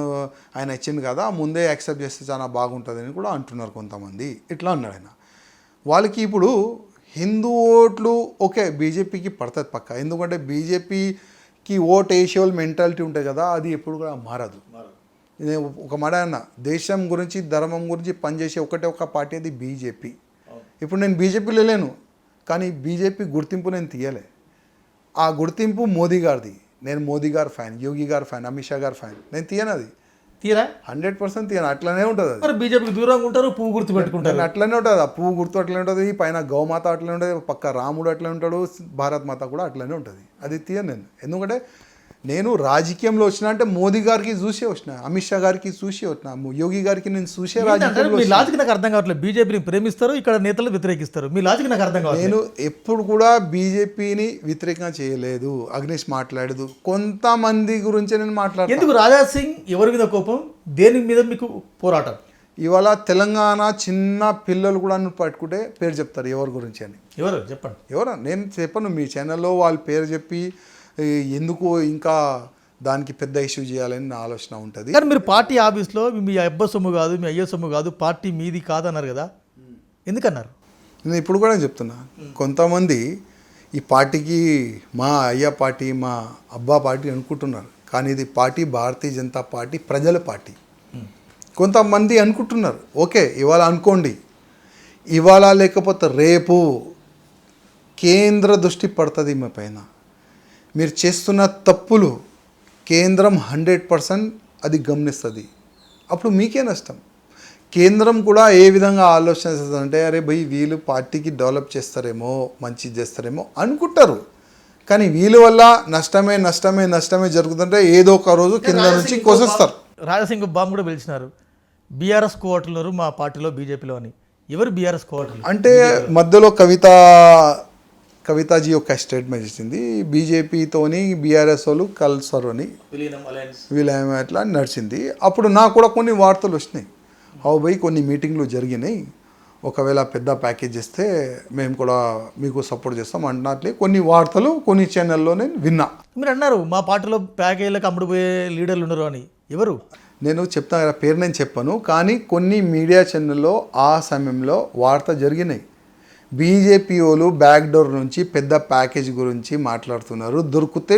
ఆయన ఇచ్చింది కదా, ముందే యాక్సెప్ట్ చేస్తే చాలా బాగుంటుంది అని కూడా అంటున్నారు కొంతమంది. ఇట్లా అన్నాడు ఆయన. వాళ్ళకి ఇప్పుడు హిందూ ఓట్లు ఓకే బీజేపీకి పడుతుంది పక్క, ఎందుకంటే బీజేపీకి ఓట్ వేసే వాళ్ళు మెంటాలిటీ ఉంటుంది కదా, అది ఎప్పుడు కూడా మారదు. నేను ఒక మాట అన్న, దేశం గురించి ధర్మం గురించి పనిచేసే ఒక పార్టీ అది బీజేపీ. ఇప్పుడు నేను బీజేపీలో లేను, కానీ బీజేపీ గుర్తింపు నేను తీయలే. ఆ గుర్తింపు మోదీ గారిది. నేను మోదీ గారు ఫ్యాన్, యోగి గారు ఫ్యాన్, అమిత్ షా గారు ఫ్యాన్. నేను తీయను, అది తీరా 100% తీయను. అట్లనే ఉంటుంది అది. మరి బీజేపీకి దూరంగా ఉంటారు, పువ్వు గుర్తు పెట్టుకుంటారు. అట్లనే ఉంటుంది, ఆ పువ్వు గుర్తు అట్లనే ఉంటుంది, పైన గౌమాత అట్లనే ఉంటుంది, పక్క రాముడు అట్లనే ఉంటాడు, భారత్ మాత కూడా అట్లనే ఉంటుంది. అది తీయను నేను. ఎందుకంటే నేను రాజకీయంలో వచ్చిన అంటే మోదీ గారికి చూసే వచ్చిన, అమిత్ షా గారికి చూసే వచ్చిన, యోగి గారికి నేను చూసే రాజకీయంలో. మీ లాజిక్ నాకు అర్థం కావట్లేదు. బీజేపీని ప్రేమిస్తారు, ఇక్కడ నేతలు వ్యతిరేకిస్తారు. మీ లాజిక్ నాకు అర్థం కావట్లేదు. నేను ఎప్పుడు కూడా బీజేపీని వ్యతిరేకంగా చేయలేదు. అగ్నేష్ మాట్లాడదు, కొంతమంది గురించి నేను మాట్లాడతాను. ఎందుకు రాజా సింగ్ ఎవరి మీద కోపం, దేని మీద మీకు పోరాటం? ఇవాళ తెలంగాణ చిన్న పిల్లలు కూడా నువ్వు పట్టుకుంటే పేరు చెప్తారు ఎవరి గురించి అని. ఎవరు చెప్పండి? ఎవరా నేను చెప్పను, మీ ఛానల్లో వాళ్ళ పేరు చెప్పి ఎందుకు ఇంకా దానికి పెద్ద ఇష్యూ చేయాలని నా ఆలోచన ఉంటుంది. కానీ మీరు పార్టీ ఆఫీస్లో మీ అబ్బ సొమ్ము కాదు, మీ అయ్యే సొమ్ము కాదు, పార్టీ మీది కాదన్నారు కదా, ఎందుకన్నారు? నేను ఇప్పుడు కూడా చెప్తున్నా, కొంతమంది ఈ పార్టీకి మా అయ్యా పార్టీ, మా అబ్బా పార్టీ అనుకుంటున్నారు, కానీ ఇది పార్టీ భారతీయ జనతా పార్టీ, ప్రజల పార్టీ. కొంతమంది అనుకుంటున్నారు, ఓకే ఇవాళ అనుకోండి, ఇవాళ లేకపోతే రేపు కేంద్ర దృష్టి పడుతుంది మీ పైన. మీరు చేస్తున్న తప్పులు కేంద్రం 100% అది గమనిస్తుంది. అప్పుడు మీకే నష్టం. కేంద్రం కూడా ఏ విధంగా ఆలోచిస్తుందంటే, అరే భయ్ వీళ్ళు పార్టీకి డెవలప్ చేస్తారేమో, మంచి చేస్తారేమో అనుకుంటారు, కానీ వీళ్ళ వల్ల నష్టమే నష్టమే నష్టమే జరుగుతుంటే ఏదో ఒక రోజు కింద నుంచి కోసేస్తారు. రాజాసింగ్ బాంబు కూడా పిలిచినారు, బీఆర్ఎస్ కోవట్లున్నారు మా పార్టీలో బీజేపీలో అని. ఎవరు బీఆర్ఎస్ కోవట్లు? అంటే మధ్యలో కవితాజీ ఒక స్టేట్మెంట్ ఇచ్చింది, బీజేపీతోని బీఆర్ఎస్ వాళ్ళు కలుస్తారు అని, వీళ్ళేమో అట్లా నడిచింది. అప్పుడు నాకు కూడా కొన్ని వార్తలు వచ్చినాయి, భయ్ కొన్ని మీటింగ్లు జరిగినాయి, ఒకవేళ పెద్ద ప్యాకేజ్ ఇస్తే మేము కూడా మీకు సపోర్ట్ చేస్తాం అన్నట్లే కొన్ని వార్తలు కొన్ని ఛానల్లో నేను విన్నా. మీరు అన్నారు మా పార్టీలో ప్యాకేజీలకు అమ్ముడు పోయే లీడర్లు ఉన్నారు అని. ఎవరు? నేను చెప్తాను కదా, పేరు నేను చెప్పను, కానీ కొన్ని మీడియా ఛానల్లో ఆ సమయంలో వార్త జరిగినాయి. బీజేపీ వాళ్ళు బ్యాక్ డోర్ నుంచి పెద్ద ప్యాకేజ్ గురించి మాట్లాడుతున్నారు, దొరికితే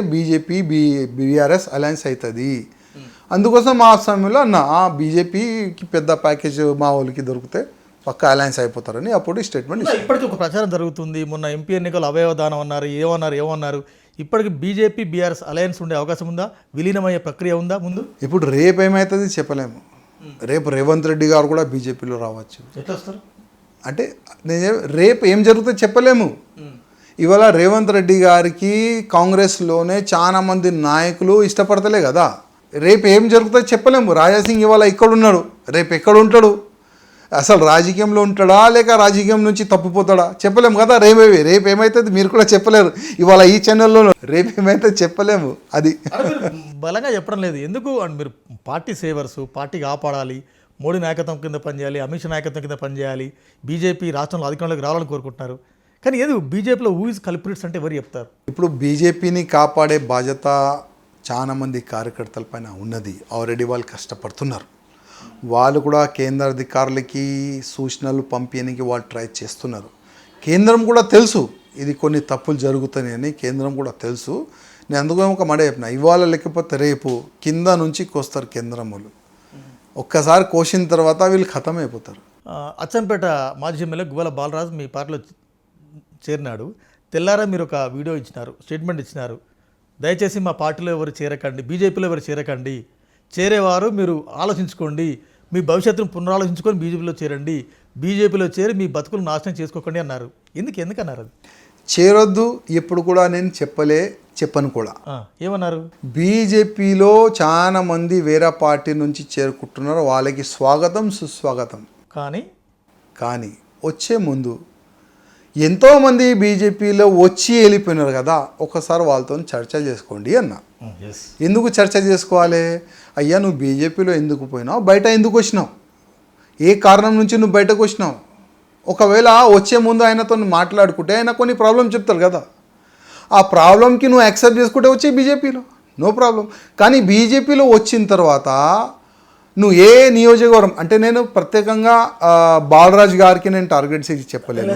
బీఆర్ఎస్ అలయన్స్ అవుతుంది, అందుకోసం ఆ సమయంలో అన్న బీజేపీకి పెద్ద ప్యాకేజ్ మా వాళ్ళకి దొరికితే పక్క అలయన్స్ అయిపోతారని అప్పుడు స్టేట్మెంట్. ఇప్పటికీ ఒక ప్రచారం జరుగుతుంది, మొన్న ఎంపీ ఎన్నికలు అవయవదానం అన్నారు, ఏమన్నారు. ఇప్పటికి బీజేపీ బీఆర్ఎస్ అలయన్స్ ఉండే అవకాశం ఉందా? విలీనమయ్యే ప్రక్రియ ఉందా ముందు? ఇప్పుడు రేపు ఏమవుతుంది చెప్పలేము. రేపు రేవంత్ రెడ్డి గారు కూడా బీజేపీలో రావచ్చు. ఎట్లా వస్తారు అంటే నేను రేపు ఏం జరుగుతుందో చెప్పలేము. ఇవాళ రేవంత్ రెడ్డి గారికి కాంగ్రెస్లోనే చాలా మంది నాయకులు ఇష్టపడతలే కదా, రేపు ఏం జరుగుతుందో చెప్పలేము. రాజాసింగ్ ఇవాళ ఎక్కడున్నాడు, రేపు ఎక్కడ ఉంటాడు, అసలు రాజకీయంలో ఉంటాడా లేక రాజకీయం నుంచి తప్పిపోతాడా చెప్పలేము కదా. రేపు ఏమవుతుంది మీరు కూడా చెప్పలేరు. ఇవాళ ఈ ఛానల్లో రేపు ఏమైతే చెప్పలేము. అది బలంగా చెప్పడం లేదు ఎందుకు అని. మీరు పార్టీ సేవర్సు, పార్టీ కాపాడాలి, మోడీ నాయకత్వం కింద పనిచేయాలి, అమిత్ షా నాయకత్వం కింద పనిచేయాలి, బీజేపీ రాష్ట్రంలో అధికారంలోకి రావాలని కోరుకుంటున్నారు. కానీ ఏది బీజేపీలో ఊజ్ కల్ప్రిట్స్ అంటే ఎవరు చెప్తారు? ఇప్పుడు బీజేపీని కాపాడే బాధ్యత చాలా మంది కార్యకర్తల పైన ఉన్నది. ఆల్రెడీ వాళ్ళు కష్టపడుతున్నారు. వాళ్ళు కూడా కేంద్ర అధికారులకి సూచనలు పంపించడానికి వాళ్ళు ట్రై చేస్తున్నారు. కేంద్రం కూడా తెలుసు ఇది కొన్ని తప్పులు జరుగుతాయని, కేంద్రం కూడా తెలుసు. నేను అందుకని ఒక మాట చెప్పిన, ఇవాళ లేకపోతే రేపు కింద నుంచి కోస్తారు కేంద్రం వాళ్ళు. ఒక్కసారి కోసిన తర్వాత వీళ్ళు ఖతం అయిపోతారు. అచ్చంపేట మాజీ ఎమ్మెల్యే గువ్వల బాలరాజు మీ పార్టీలో చేరినాడు. తెల్లారా మీరు ఒక వీడియో ఇచ్చినారు, స్టేట్మెంట్ ఇచ్చినారు, దయచేసి మా పార్టీలో ఎవరు చేరకండి, బీజేపీలో ఎవరు చేరకండి, చేరేవారు మీరు ఆలోచించుకోండి, మీ భవిష్యత్తును పునరాలోచించుకొని బీజేపీలో చేరండి, బీజేపీలో చేరి మీ బతుకులు నాశనం చేసుకోకండి అన్నారు. ఎందుకన్నారు అది? చేరొద్దు ఎప్పుడు కూడా నేను చెప్పను కూడా. ఏమన్నారు? బీజేపీలో చాలా మంది వేరే పార్టీ నుంచి చేరుకుంటున్నారు, వాళ్ళకి స్వాగతం సుస్వాగతం. కానీ వచ్చే ముందు ఎంతోమంది బీజేపీలో వచ్చి వెళ్ళిపోయినారు కదా, ఒకసారి వాళ్ళతో చర్చ చేసుకోండి అన్న. ఎందుకు చర్చ చేసుకోవాలి? అయ్యా నువ్వు బీజేపీలో ఎందుకు పోయినావు, బయట ఎందుకు వచ్చినావు, ఏ కారణం నుంచి నువ్వు బయటకు వచ్చినావు? ఒకవేళ వచ్చే ముందు ఆయనతో మాట్లాడుకుంటే ఆయన కొన్ని ప్రాబ్లం చెప్తారు కదా, ఆ ప్రాబ్లంకి నువ్వు యాక్సెప్ట్ చేసుకుంటే వచ్చే బీజేపీలో నో ప్రాబ్లం. కానీ బీజేపీలో వచ్చిన తర్వాత నువ్వు ఏ నియోజకవర్గం అంటే, నేను ప్రత్యేకంగా బాలరాజ్ గారికి నేను టార్గెట్ చేసి చెప్పలేను,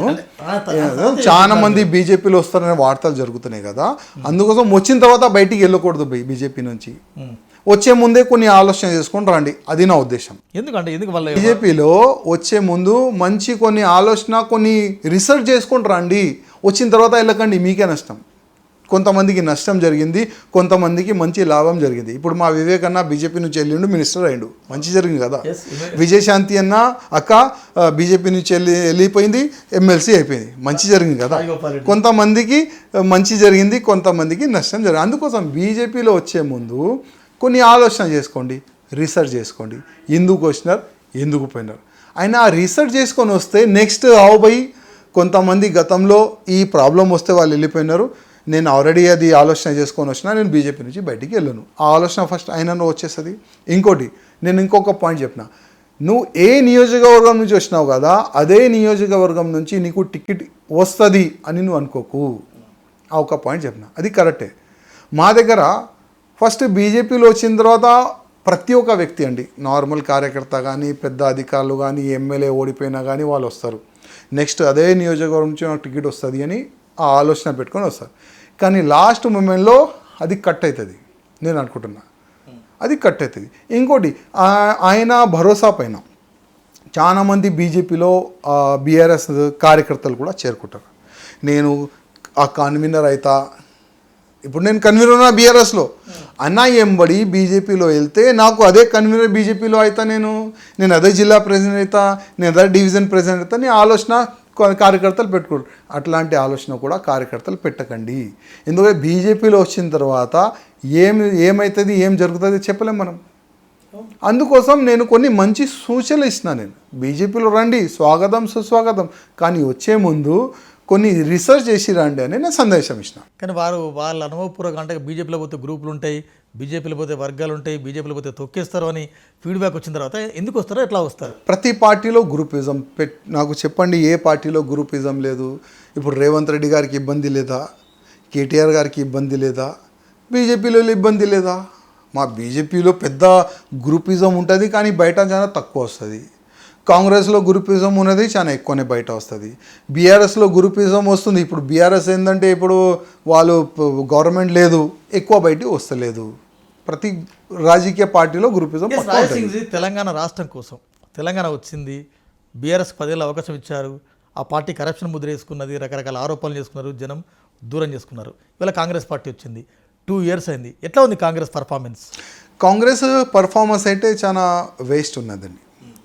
చాలా మంది బీజేపీలో వస్తారనే వార్తలు జరుగుతున్నాయి కదా, అందుకోసం వచ్చిన తర్వాత బయటికి వెళ్ళకూడదు బీజేపీ నుంచి. వచ్చే ముందే కొన్ని ఆలోచన చేసుకొని రండి, అది నా ఉద్దేశం. ఎందుకంటే బీజేపీలో వచ్చే ముందు మంచి కొన్ని ఆలోచన, కొన్ని రీసెర్చ్ చేసుకొని రండి, వచ్చిన తర్వాత వెళ్ళకండి, మీకే నష్టం. కొంతమందికి నష్టం జరిగింది, కొంతమందికి మంచి లాభం జరిగింది. ఇప్పుడు మా వివేక్ అన్న బీజేపీ నుంచి వెళ్ళిండు, మినిస్టర్ అయ్యిండు, మంచి జరిగింది కదా. విజయశాంతి అన్న అక్క బీజేపీ నుంచి వెళ్ళిపోయింది, ఎమ్మెల్సీ అయిపోయింది, మంచి జరిగింది కదా. కొంతమందికి మంచి జరిగింది, కొంతమందికి నష్టం జరిగింది. అందుకోసం బీజేపీలో వచ్చే ముందు కొన్ని ఆలోచన చేసుకోండి, రీసెర్చ్ చేసుకోండి, ఎందుకు వచ్చినారు, ఎందుకు పోయినారు. అయినా ఆ రీసెర్చ్ చేసుకొని వస్తే నెక్స్ట్ పోయి కొంతమంది గతంలో ఈ ప్రాబ్లం వస్తే వాళ్ళు వెళ్ళిపోయినారు, నేను ఆల్రెడీ అది ఆలోచన చేసుకొని వచ్చినా, నేను బీజేపీ నుంచి బయటికి వెళ్ళను, ఆ ఆలోచన ఫస్ట్ అయినా వచ్చేస్తుంది. ఇంకోటి నేను ఇంకొక పాయింట్ చెప్పిన, నువ్వు ఏ నియోజకవర్గం నుంచి వచ్చినావు కదా, అదే నియోజకవర్గం నుంచి నీకు టికెట్ వస్తుంది అని నువ్వు అనుకోకు. ఆ ఒక పాయింట్ చెప్పిన, అది కరెక్టే. మా దగ్గర ఫస్ట్ బీజేపీలో వచ్చిన తర్వాత ప్రతి ఒక్క వ్యక్తి అండి, నార్మల్ కార్యకర్త కానీ, పెద్ద అధికారులు కానీ, ఎమ్మెల్యే ఓడిపోయినా కానీ వాళ్ళు వస్తారు, నెక్స్ట్ అదే నియోజకవర్గం నుంచి నాకు టికెట్ వస్తుంది అని ఆ ఆలోచన పెట్టుకొని వస్తారు. కానీ లాస్ట్ మూమెంట్లో అది కట్ అవుతుంది, నేను అనుకుంటున్నా అది కట్ అవుతుంది. ఇంకోటి ఆయన భరోసా పైన చాలామంది బీజేపీలో బీఆర్ఎస్ కార్యకర్తలు కూడా చేరుకుంటారు. నేను ఆ కన్వీనర్ అవుతా, ఇప్పుడు నేను కన్వీనర్ ఉన్నా బీఆర్ఎస్లో, అన్న ఎంబడి బీజేపీలో వెళ్తే నాకు అదే కన్వీనర్ బీజేపీలో అవుతా, నేను అదే జిల్లా ప్రెసిడెంట్ అవుతా, నేను అదే డివిజన్ ప్రెసిడెంట్ అవుతా, నీ ఆలోచన కార్యకర్తలు పెట్టుకోరు. అట్లాంటి ఆలోచన కూడా కార్యకర్తలు పెట్టకండి. ఎందుకంటే బీజేపీలో వచ్చిన తర్వాత ఏమవుతుంది, ఏం జరుగుతుంది చెప్పలేం మనం. అందుకోసం నేను కొన్ని మంచి సూచనలు ఇస్తున్నా. నేను బీజేపీలో రండి, స్వాగతం సుస్వాగతం, కానీ వచ్చే ముందు కొన్ని రీసెర్చ్ చేసి రండి అని నేను సందేశం ఇచ్చిన. కానీ వాళ్ళ అనుభవపూర్వక అంటే బీజేపీలో పోతే గ్రూపులు ఉంటాయి, బీజేపీలో పోతే వర్గాలు ఉంటాయి, బీజేపీలో పోతే తొక్కేస్తారు అని ఫీడ్బ్యాక్ వచ్చిన తర్వాత ఎందుకు వస్తారో ఎట్లా వస్తారు? ప్రతి పార్టీలో గ్రూపిజం నాకు చెప్పండి, ఏ పార్టీలో గ్రూపిజం లేదు? ఇప్పుడు రేవంత్ రెడ్డి గారికి ఇబ్బంది లేదా, కేటీఆర్ గారికి ఇబ్బంది లేదా, బీజేపీలో ఇబ్బంది లేదా? మా బీజేపీలో పెద్ద గ్రూపిజం ఉంటుంది, కానీ బయట చాలా తక్కువ వస్తుంది. కాంగ్రెస్లో గ్రూపిజం ఉన్నది చాలా ఎక్కువనే బయట వస్తుంది. బీఆర్ఎస్లో గ్రూపిజం వస్తుంది. ఇప్పుడు బీఆర్ఎస్ ఏంటంటే ఇప్పుడు వాళ్ళు గవర్నమెంట్ లేదు, ఎక్కువ బయట వస్తలేదు. ప్రతి రాజకీయ పార్టీలో గ్రూపిజం. తెలంగాణ రాష్ట్రం కోసం తెలంగాణ వచ్చింది, బీఆర్ఎస్ 10 ఏళ్ళ అవకాశం ఇచ్చారు, ఆ పార్టీ కరప్షన్ ముద్ర వేసుకున్నది, రకరకాల ఆరోపణలు చేసుకున్నారు, జనం దూరం చేసుకున్నారు. ఇవాళ కాంగ్రెస్ పార్టీ వచ్చింది, 2 years అయింది. ఎట్లా ఉంది కాంగ్రెస్ పర్ఫార్మెన్స్? కాంగ్రెస్ పర్ఫార్మెన్స్ అయితే చాలా వేస్ట్ ఉన్నదండి.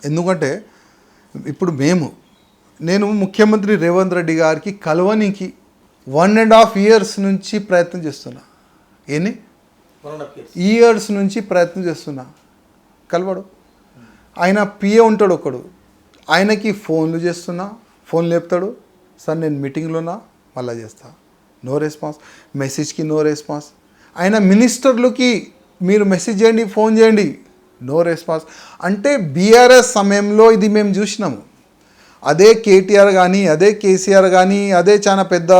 ఎందుకంటే ఇప్పుడు నేను ముఖ్యమంత్రి రేవంత్ రెడ్డి గారికి కలవనికి 1.5 years నుంచి ప్రయత్నం చేస్తున్నా. ఎన్ని ఇయర్స్ నుంచి ప్రయత్నం చేస్తున్నా, కలవడు. ఆయన పిఏ ఉంటాడు ఒకడు, ఆయనకి ఫోన్లు చేస్తున్నా, ఫోన్ లేపుతాడు, సార్ నేను మీటింగ్లో ఉన్నా, మళ్ళీ చేస్తా, నో రెస్పాన్స్. మెసేజ్కి నో రెస్పాన్స్. ఆయన మినిస్టర్లకి మీరు మెసేజ్ చేయండి, ఫోన్ చేయండి, నో రెస్పాన్స్. అంటే బీఆర్ఎస్ సమయంలో ఇది మేము చూసినాము. అదే కేటీఆర్ కానీ, అదే కేసీఆర్ కానీ, అదే చాలా పెద్ద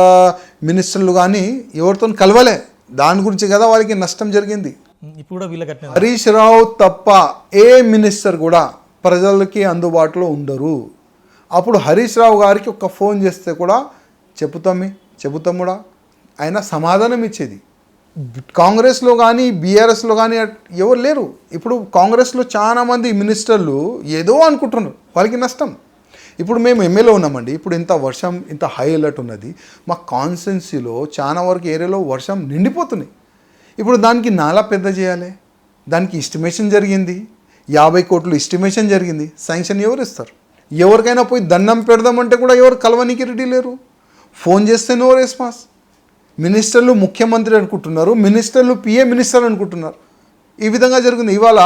మినిస్టర్లు కానీ ఎవరితో కలవలే. దాని గురించి కదా వాళ్ళకి నష్టం జరిగింది. ఇప్పుడు హరీష్ రావు తప్ప ఏ మినిస్టర్ కూడా ప్రజలకి అందుబాటులో ఉండరు. అప్పుడు హరీష్ రావు గారికి ఒక ఫోన్ చేస్తే కూడా చెబుతాముడా ఆయన సమాధానం ఇచ్చేది. కాంగ్రెస్లో కానీ బీఆర్ఎస్లో కానీ ఎవరు లేరు. ఇప్పుడు కాంగ్రెస్లో చాలామంది మినిస్టర్లు ఏదో అనుకుంటున్నారు, వాళ్ళకి నష్టం. ఇప్పుడు మేము ఎమ్మెల్యే ఉన్నామండి, ఇప్పుడు ఇంత వర్షం, ఇంత హై అలర్ట్ ఉన్నది, మా కాన్స్టిట్యున్సీలో చాలా వరకు ఏరియాలో వర్షం నిండిపోతున్నాయి. ఇప్పుడు దానికి నాలా పెద్ద చేయాలి, దానికి ఎస్టిమేషన్ జరిగింది, 50 కోట్లు ఎస్టిమేషన్ జరిగింది, శాంక్షన్ ఎవరు ఇస్తారు? ఎవరికైనా పోయి దండం పెడదామంటే కూడా ఎవరు కలవనికి రెడీ లేరు. ఫోన్ చేస్తే నో రెస్పాన్స్. మినిస్టర్లు ముఖ్యమంత్రి అనుకుంటున్నారు, మినిస్టర్లు పిఏ మినిస్టర్ అనుకుంటున్నారు. ఈ విధంగా జరిగింది. ఇవాళ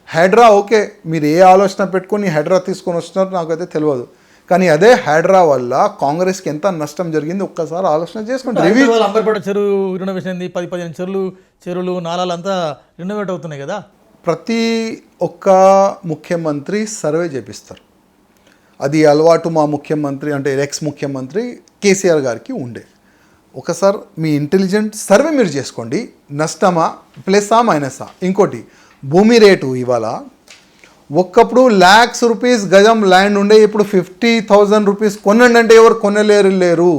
హైడ్రా ఓకే, మీరు ఏ ఆలోచన పెట్టుకొని హైడ్రా తీసుకొని వస్తున్నారో నాకైతే తెలియదు, కానీ అదే హైడ్రా వల్ల కాంగ్రెస్కి ఎంత నష్టం జరిగింది ఒక్కసారి ఆలోచన చేసుకోండి. రివ్యూ అంబర్పేట చెరువు రినోవేషన్ అయింది, 10-15 చెరువులు నాలాలు అంతా రినోవేట్ అవుతున్నాయి కదా. ప్రతి ఒక్క ముఖ్యమంత్రి సర్వే చేపిస్తారు. అది అలవాటు మా ముఖ్యమంత్రి అంటే ఎక్స్ ముఖ్యమంత్రి కేసీఆర్ గారికి ఉండే. ఒకసారి మీ ఇంటెలిజెంట్ సర్వే మీరు చేసుకోండి, నష్టమా ప్లస్సా మైనసా. ఇంకోటి భూమి రేటు ఇవాళ ఒక్కప్పుడు ₹1,00,000 గజం ల్యాండ్ ఉండే, ఇప్పుడు 50,000 రూపీస్ కొనండి అంటే ఎవరు కొనలేరు.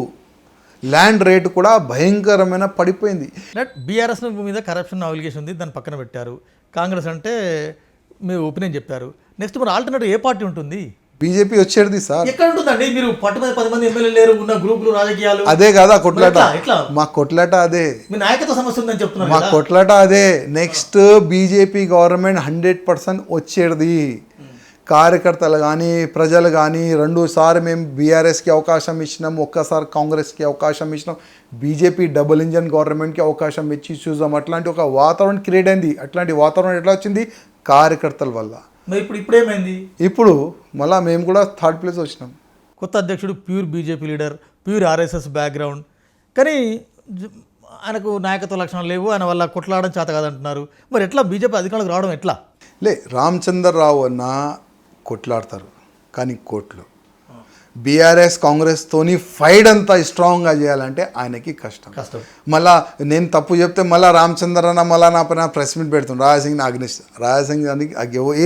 ల్యాండ్ రేటు కూడా భయంకరమైన పడిపోయింది. బీఆర్ఎస్ మీద కరప్షన్ అలిగేషన్ ఉంది, దాన్ని పక్కన పెట్టారు. కాంగ్రెస్ అంటే మీరు ఒపీనియన్ చెప్పారు. నెక్స్ట్ మరి ఆల్టర్నేటివ్ ఏ పార్టీ ఉంటుంది? బీజేపీ వచ్చేది సార్. ఎక్కడ ఉంటుందండి? మీరు పట్టుమని 10 మంది ఎమ్మెల్యేలు లేరు, ఉన్న గ్రూపులు రాజకీయాలు అదే కదా కొట్లాట. ఎట్లా? మా కొట్లాట అదే, మీ నాయకత్వ సమస్య ఉందని చెప్తున్నారు మా కదా. కొట్లాట అదే. నెక్స్ట్ బీజేపీ గవర్నమెంట్ 100% వచ్చేది. కార్యకర్తలు కానీ ప్రజలు కానీ 2 సార్లు మేము బీఆర్ఎస్కి అవకాశం ఇచ్చినాం, ఒక్కసారి కాంగ్రెస్కి అవకాశం ఇచ్చినాం, బీజేపీ డబుల్ ఇంజన్ గవర్నమెంట్కి అవకాశం ఇచ్చి చూసాం. అట్లాంటి ఒక వాతావరణం క్రియేట్ అయింది. అట్లాంటి వాతావరణం ఎట్లా వచ్చింది? కార్యకర్తల వల్ల. మరి ఇప్పుడు ఏమైంది? ఇప్పుడు మళ్ళీ మేము కూడా 3rd ప్లేస్ వచ్చినాం. కొత్త అధ్యక్షుడు pure BJP leader, pure RSS background, కానీ ఆయనకు నాయకత్వ లక్షణాలు లేవు, ఆయన వల్ల కొట్లాడడం చేత కాదంటున్నారు. మరి ఎట్లా బీజేపీ అధికారంలోకి రావడం ఎట్లా? రామచంద్రరావు అన్న కొట్లాడతారు కానీ కోట్లు. బీఆర్ఎస్ కాంగ్రెస్తోని ఫైట్ అంతా స్ట్రాంగ్గా చేయాలంటే ఆయనకి కష్టం. మళ్ళా నేను తప్పు చెప్తే మళ్ళీ రామచంద్ర అన్న మళ్ళీ నా పైన ప్రెస్ మీట్ పెడుతుంది. రాజాసింగ్ అగ్నిష్, రాజాసింగ్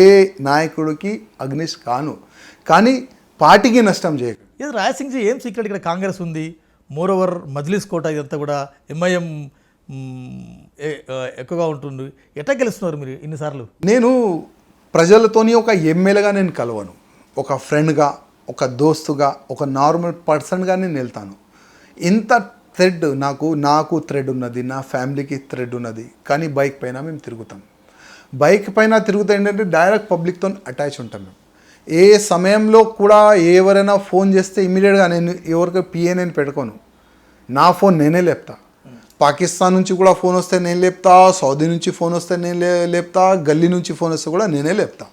ఏ నాయకుడికి అగ్నిష్ కాను, కానీ పార్టీకి నష్టం చేయకు. ఇది రాజసింగ్ జీ ఏం సీక్రెట్? ఇక్కడ కాంగ్రెస్ ఉంది, మోర్ ఓవర్ మజ్లిస్ కోట, ఇదంతా కూడా ఎంఐఎం ఎక్కువగా ఉంటుంది. ఎట్లా గెలుస్తున్నారు మీరు ఇన్నిసార్లు? నేను ప్రజలతోని ఒక ఎమ్మెల్యేగా నేను కలవను, ఒక ఫ్రెండ్గా, ఒక దోస్తుగా, ఒక నార్మల్ పర్సన్గా నేను వెళ్తాను. ఇంత థ్రెడ్ నాకు థ్రెడ్ ఉన్నది, నా ఫ్యామిలీకి థ్రెడ్ ఉన్నది. కానీ బైక్ పైన మేము తిరుగుతాం. బైక్ పైన తిరుగుతా ఏంటంటే డైరెక్ట్ పబ్లిక్తో అటాచ్ ఉంటాం మేము. ఏ సమయంలో కూడా ఎవరైనా ఫోన్ చేస్తే ఇమీడియట్గా నేను ఎవరికి పిఏ నేను పెట్టుకోను, నా ఫోన్ నేనే లేపుతా. పాకిస్తాన్ నుంచి కూడా ఫోన్ వస్తే నేను లేపుతా, సౌదీ నుంచి ఫోన్ వస్తే నేను లేపుతా, గల్లీ నుంచి ఫోన్ వస్తే కూడా నేనే లేపుతా.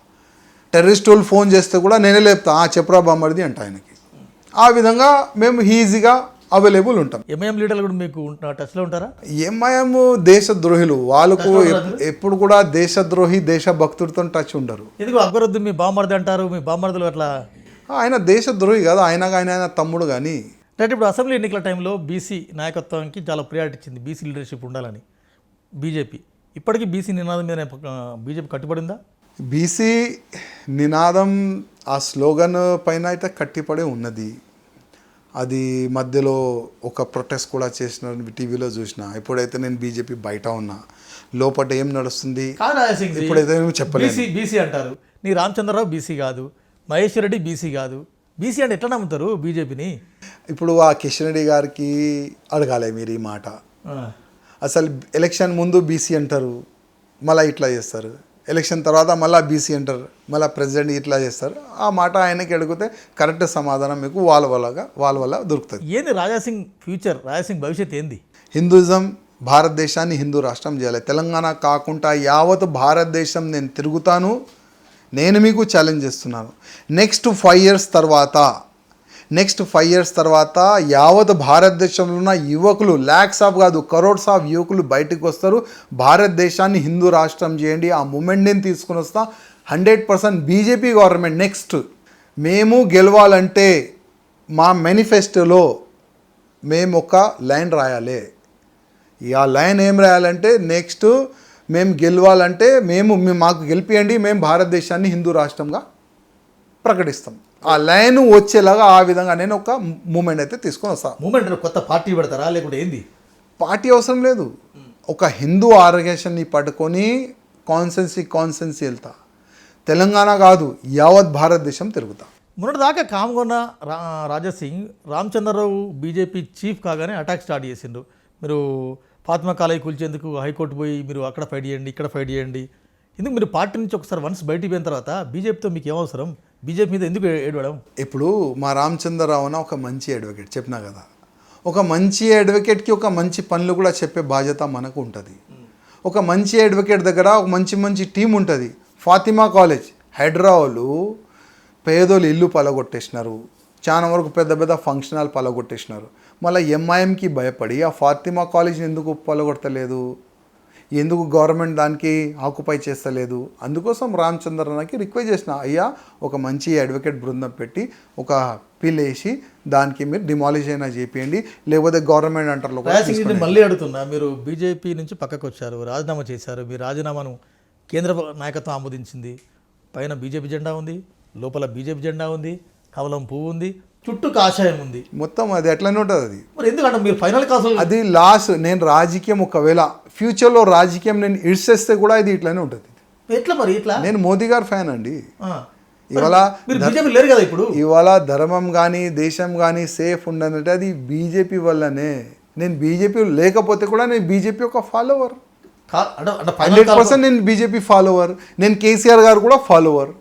టెర్రరిస్ట్ వాళ్ళు ఫోన్ చేస్తే కూడా నేనే లేపుతా, చెప్పరా బామ్మడిది అంట ఆయనకి. ఆ విధంగా మేము ఈజీగా అవైలబుల్ ఉంటాం. ఎంఐఎం లీడర్లు కూడా మీకు టచ్లో ఉంటారా? ఎంఐఎం దేశద్రోహులు, వాళ్ళకు ఎప్పుడు కూడా దేశద్రోహి దేశభక్తుడితో టచ్ ఉండరు. ఎందుకు అక్బరుద్దీన్ మీ బామ్మర్ది అంటారు, మీ బామ్మర్దులు అట్లా? ఆయన దేశద్రోహి కాదు, ఆయన తమ్ముడు. కానీ రైట్, ఇప్పుడు అసెంబ్లీ ఎన్నికల టైంలో బీసీ నాయకత్వానికి చాలా ప్రియారిటీ ఇచ్చింది, బీసీ లీడర్షిప్ ఉండాలని బీజేపీ. ఇప్పటికీ బీసీ నినాదం మీద బీజేపీ కట్టుబడిందా? బీసీ నినాదం ఆ స్లోగన్ పైన అయితే కట్టిపడి ఉన్నది. అది మధ్యలో ఒక ప్రొటెస్ట్ కూడా చేసిన టీవీలో చూసిన. ఇప్పుడైతే నేను బీజేపీ బయట ఉన్నా, లోపల ఏం నడుస్తుంది ఇప్పుడైతే చెప్పలేదు. బీసీ అంటారు, నీ రామచంద్రరావు బీసీ కాదు, మహేశ్వర్ రెడ్డి బీసీ కాదు. బీసీ అంటే ఎట్లా నమ్ముతారు బీజేపీని? ఇప్పుడు ఆ కిషన్ రెడ్డి గారికి అడగాలి మీరు ఈ మాట. అసలు ఎలక్షన్ ముందు బీసీ అంటారు, మళ్ళీ ఇట్లా చేస్తారు. ఎలక్షన్ తర్వాత మళ్ళీ బీసీ అంటారు, మళ్ళీ ప్రెసిడెంట్ ఇట్లా చేస్తారు. ఆ మాట ఆయనకి అడిగితే కరెక్ట్ సమాధానం మీకు వాళ్ళ వల్ల దొరుకుతుంది. ఏంది రాజాసింగ్ ఫ్యూచర్, రాజాసింగ్ భవిష్యత్ ఏంది? హిందూయిజం, భారతదేశాన్ని హిందూ రాష్ట్రం చేయాలి. తెలంగాణ కాకుండా యావత్ భారతదేశం నేను తిరుగుతాను. నేను మీకు ఛాలెంజ్ చేస్తున్నాను. నెక్స్ట్ 5 ఇయర్స్ తర్వాత యావత్ భారతదేశంలో ఉన్న యువకులు lakhs ఆఫ్ కాదు crores ఆఫ్ యువకులు బయటకు వస్తారు. భారతదేశాన్ని హిందూ రాష్ట్రం చేయండి, ఆ మూమెంట్ నేను తీసుకుని వస్తా. 100% బీజేపీ గవర్నమెంట్. నెక్స్ట్ మేము గెలవాలంటే మా మేనిఫెస్టోలో మేము ఒక లైన్ రాయాలి. ఆ లైన్ ఏం రాయాలంటే నెక్స్ట్ మేము గెలవాలంటే మాకు గెలిపియండి, మేము భారతదేశాన్ని హిందూ రాష్ట్రంగా ప్రకటిస్తాం. ఆ లైన్ వచ్చేలాగా ఆ విధంగా నేను ఒక మూమెంట్ అయితే తీసుకొని వస్తాను. మూమెంట్ కొత్త పార్టీ పెడతారా లేకుంటే ఏంది? పార్టీ అవసరం లేదు, ఒక హిందూ ఆర్గనైజేషన్ని పట్టుకొని కాన్సెన్సీ వెళ్తా. తెలంగాణ కాదు, యావత్ భారతదేశం తిరుగుతా. మొన్నటిదాకా కామ్గొన్న రాజాసింగ్ రామచంద్రరావు బీజేపీ చీఫ్ కాగానే అటాక్ స్టార్ట్ చేసిండు. మీరు ఫాతిమా కాలేజీ కూల్చేందుకు హైకోర్టు పోయి మీరు అక్కడ ఫైట్ చేయండి, ఇక్కడ ఫైట్ చేయండి. ఎందుకు మీరు పార్టీ నుంచి ఒకసారి వన్స్ బయటికి పోయిన తర్వాత బీజేపీతో మీకు ఏమవసరం? బీజేపీ మీద ఎందుకు ఏడవడం? ఇప్పుడు మా రామచంద్రరావు అన్న ఒక మంచి అడ్వకేట్, చెప్పినా కదా. ఒక మంచి అడ్వకేట్కి ఒక మంచి పనులు కూడా చెప్పే బాధ్యత మనకు ఉంటుంది. ఒక మంచి అడ్వకేట్ దగ్గర ఒక మంచి టీం ఉంటుంది. ఫాతిమా కాలేజ్ హైదరాబాద్లో పేదోళ్ళు ఇల్లు పలగొట్టేసినారు, చాలా వరకు పెద్ద పెద్ద ఫంక్షన్ హాల్ పలగొట్టేసినారు. మళ్ళీ ఎంఐఎంకి భయపడి ఆ ఫాతిమా కాలేజ్ని ఎందుకు పలగొట్టలేదు, ఎందుకు గవర్నమెంట్ దానికి ఆక్యుపై చేస్తలేదు? అందుకోసం రామచంద్రన్నకి రిక్వెస్ట్ చేసిన, అయ్యా ఒక మంచి అడ్వకేట్ బృందం పెట్టి ఒక పిల్ వేసి దానికి మీరు డిమాలిష్ అయినా చేపియండి, లేకపోతే గవర్నమెంట్ అంటారు. మళ్ళీ అడుగుతున్నా, మీరు బీజేపీ నుంచి పక్కకు వచ్చారు, రాజీనామా చేశారు. మీ రాజీనామాను కేంద్ర నాయకత్వం ఆమోదించింది. పైన బీజేపీ జెండా ఉంది, లోపల బీజేపీ జెండా ఉంది, కమలం పువ్వు ఉంది, చుట్టూ కాషాయం ఉంది. మొత్తం అది ఎట్లనే ఉంటుంది. అది మరి ఎందుకంటే మీరు ఫైనల్ కాసు అది లాస్ట్. నేను రాజకీయం ఒకవేళ ఫ్యూచర్లో రాజకీయం నేను ఇడ్చేస్తే కూడా ఇది ఇట్లనే ఉంటుంది. ఎట్లా మరి ఇట్లా? నేను మోదీ గారు ఫ్యాన్ అండి. ఇవాళ బీజేపీ లేరు కదా ఇప్పుడు. ఇవాళ ధర్మం కానీ దేశం కానీ సేఫ్ ఉండదంటే అది బీజేపీ వల్లనే. నేను బీజేపీ లేకపోతే కూడా నేను బీజేపీ ఒక ఫాలోవర్, 100% నేను బీజేపీ ఫాలోవర్. నేను కేసీఆర్ గారు కూడా ఫాలోవర్.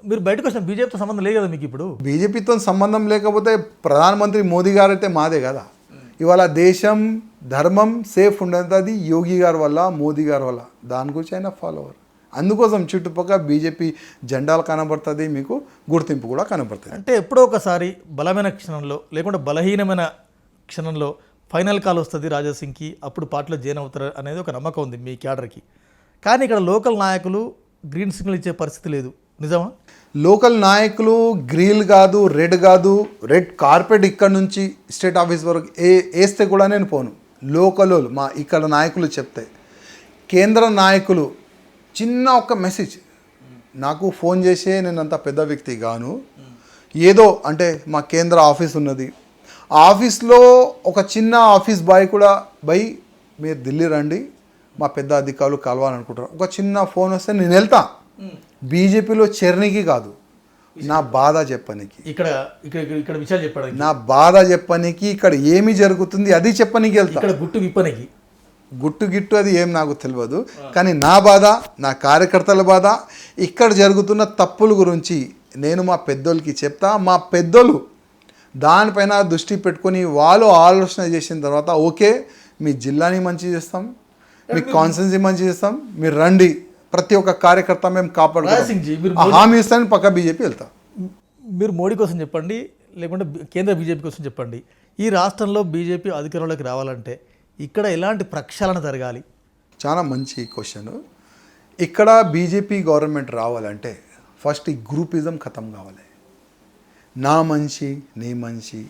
మీరు బయటకు వచ్చిన బీజేపీతో సంబంధం లేదు కదా మీకు ఇప్పుడు. బీజేపీతో సంబంధం లేకపోతే ప్రధానమంత్రి మోదీ గారు అయితే మాదే కదా. ఇవాళ దేశం ధర్మం సేఫ్ ఉండేది అది యోగి గారి వల్ల, మోదీ గారి వల్ల. దాని గురించి అయినా ఫాలోవర్. అందుకోసం చుట్టుపక్కల బీజేపీ జెండాలు కనబడుతుంది, మీకు గుర్తింపు కూడా కనబడుతుంది. అంటే ఎప్పుడో ఒకసారి బలమైన క్షణంలో లేకుంటే బలహీనమైన క్షణంలో ఫైనల్ కాల్ వస్తుంది రాజాసింగ్కి, అప్పుడు పార్టీలో జాయిన్ అవుతారు అనేది ఒక నమ్మకం ఉంది మీ క్యాడర్కి. కానీ ఇక్కడ లోకల్ నాయకులు గ్రీన్ సిగ్నల్ ఇచ్చే పరిస్థితి లేదు, నిజమా? లోకల్ నాయకులు గ్రీన్ కాదు, రెడ్ కాదు, రెడ్ కార్పెట్ ఇక్కడ నుంచి స్టేట్ ఆఫీస్ వరకు వేస్తే కూడా నేను పోను. లోకల్ మా ఇక్కడ నాయకులు చెప్తే, కేంద్ర నాయకులు చిన్న ఒక మెసేజ్ నాకు ఫోన్ చేసే, నేను అంత పెద్ద వ్యక్తి గాను, ఏదో అంటే మా కేంద్ర ఆఫీస్ ఉన్నది, ఆఫీస్లో ఒక చిన్న ఆఫీస్ బాయ్ కూడా, బై మీరు ఢిల్లీ రండి మా పెద్ద అధికారులు కలవాలనుకుంటారు, ఒక చిన్న ఫోన్ వస్తే నేను వెళ్తా. బీజేపీలో చేరనికి కాదు, నా బాధ చెప్పనికి, ఇక్కడ ఇక్కడ ఇక్కడ విషయాలు చెప్పడానికి, నా బాధ చెప్పనికి, ఇక్కడ ఏమి జరుగుతుంది అది చెప్పనికి వెళ్తా. ఇక్కడ గుట్టు విప్పనికి, గుట్టు గిట్టు అది ఏం నాకు తెలియదు, కానీ నా బాధ, నా కార్యకర్తల బాధ, ఇక్కడ జరుగుతున్న తప్పుల గురించి నేను మా పెద్దోళ్ళకి చెప్తా. మా పెద్దోళ్ళు దానిపైన దృష్టి పెట్టుకొని వాళ్ళు ఆలోచన చేసిన తర్వాత, ఓకే మీ జిల్లాని మంచి చేస్తాం, మీ కాన్స్టిట్యున్సీ మంచి చేస్తాం, మీరు రండి, ప్రతి ఒక్క కార్యకర్త మేము కాపాడుకుంటాం, హామీ ఇస్తాను, పక్క బీజేపీ వెళ్తాం. మీరు మోడీ కోసం చెప్పండి, లేకుంటే కేంద్ర బీజేపీ కోసం చెప్పండి, ఈ రాష్ట్రంలో బీజేపీ అధికారంలోకి రావాలంటే ఇక్కడ ఎలాంటి ప్రక్షాళన జరగాలి? చాలా మంచి క్వశ్చన్. ఇక్కడ బీజేపీ గవర్నమెంట్ రావాలంటే ఫస్ట్ ఈ గ్రూపిజం ఖతం కావాలి. నా మనిషి నీ మనిషి,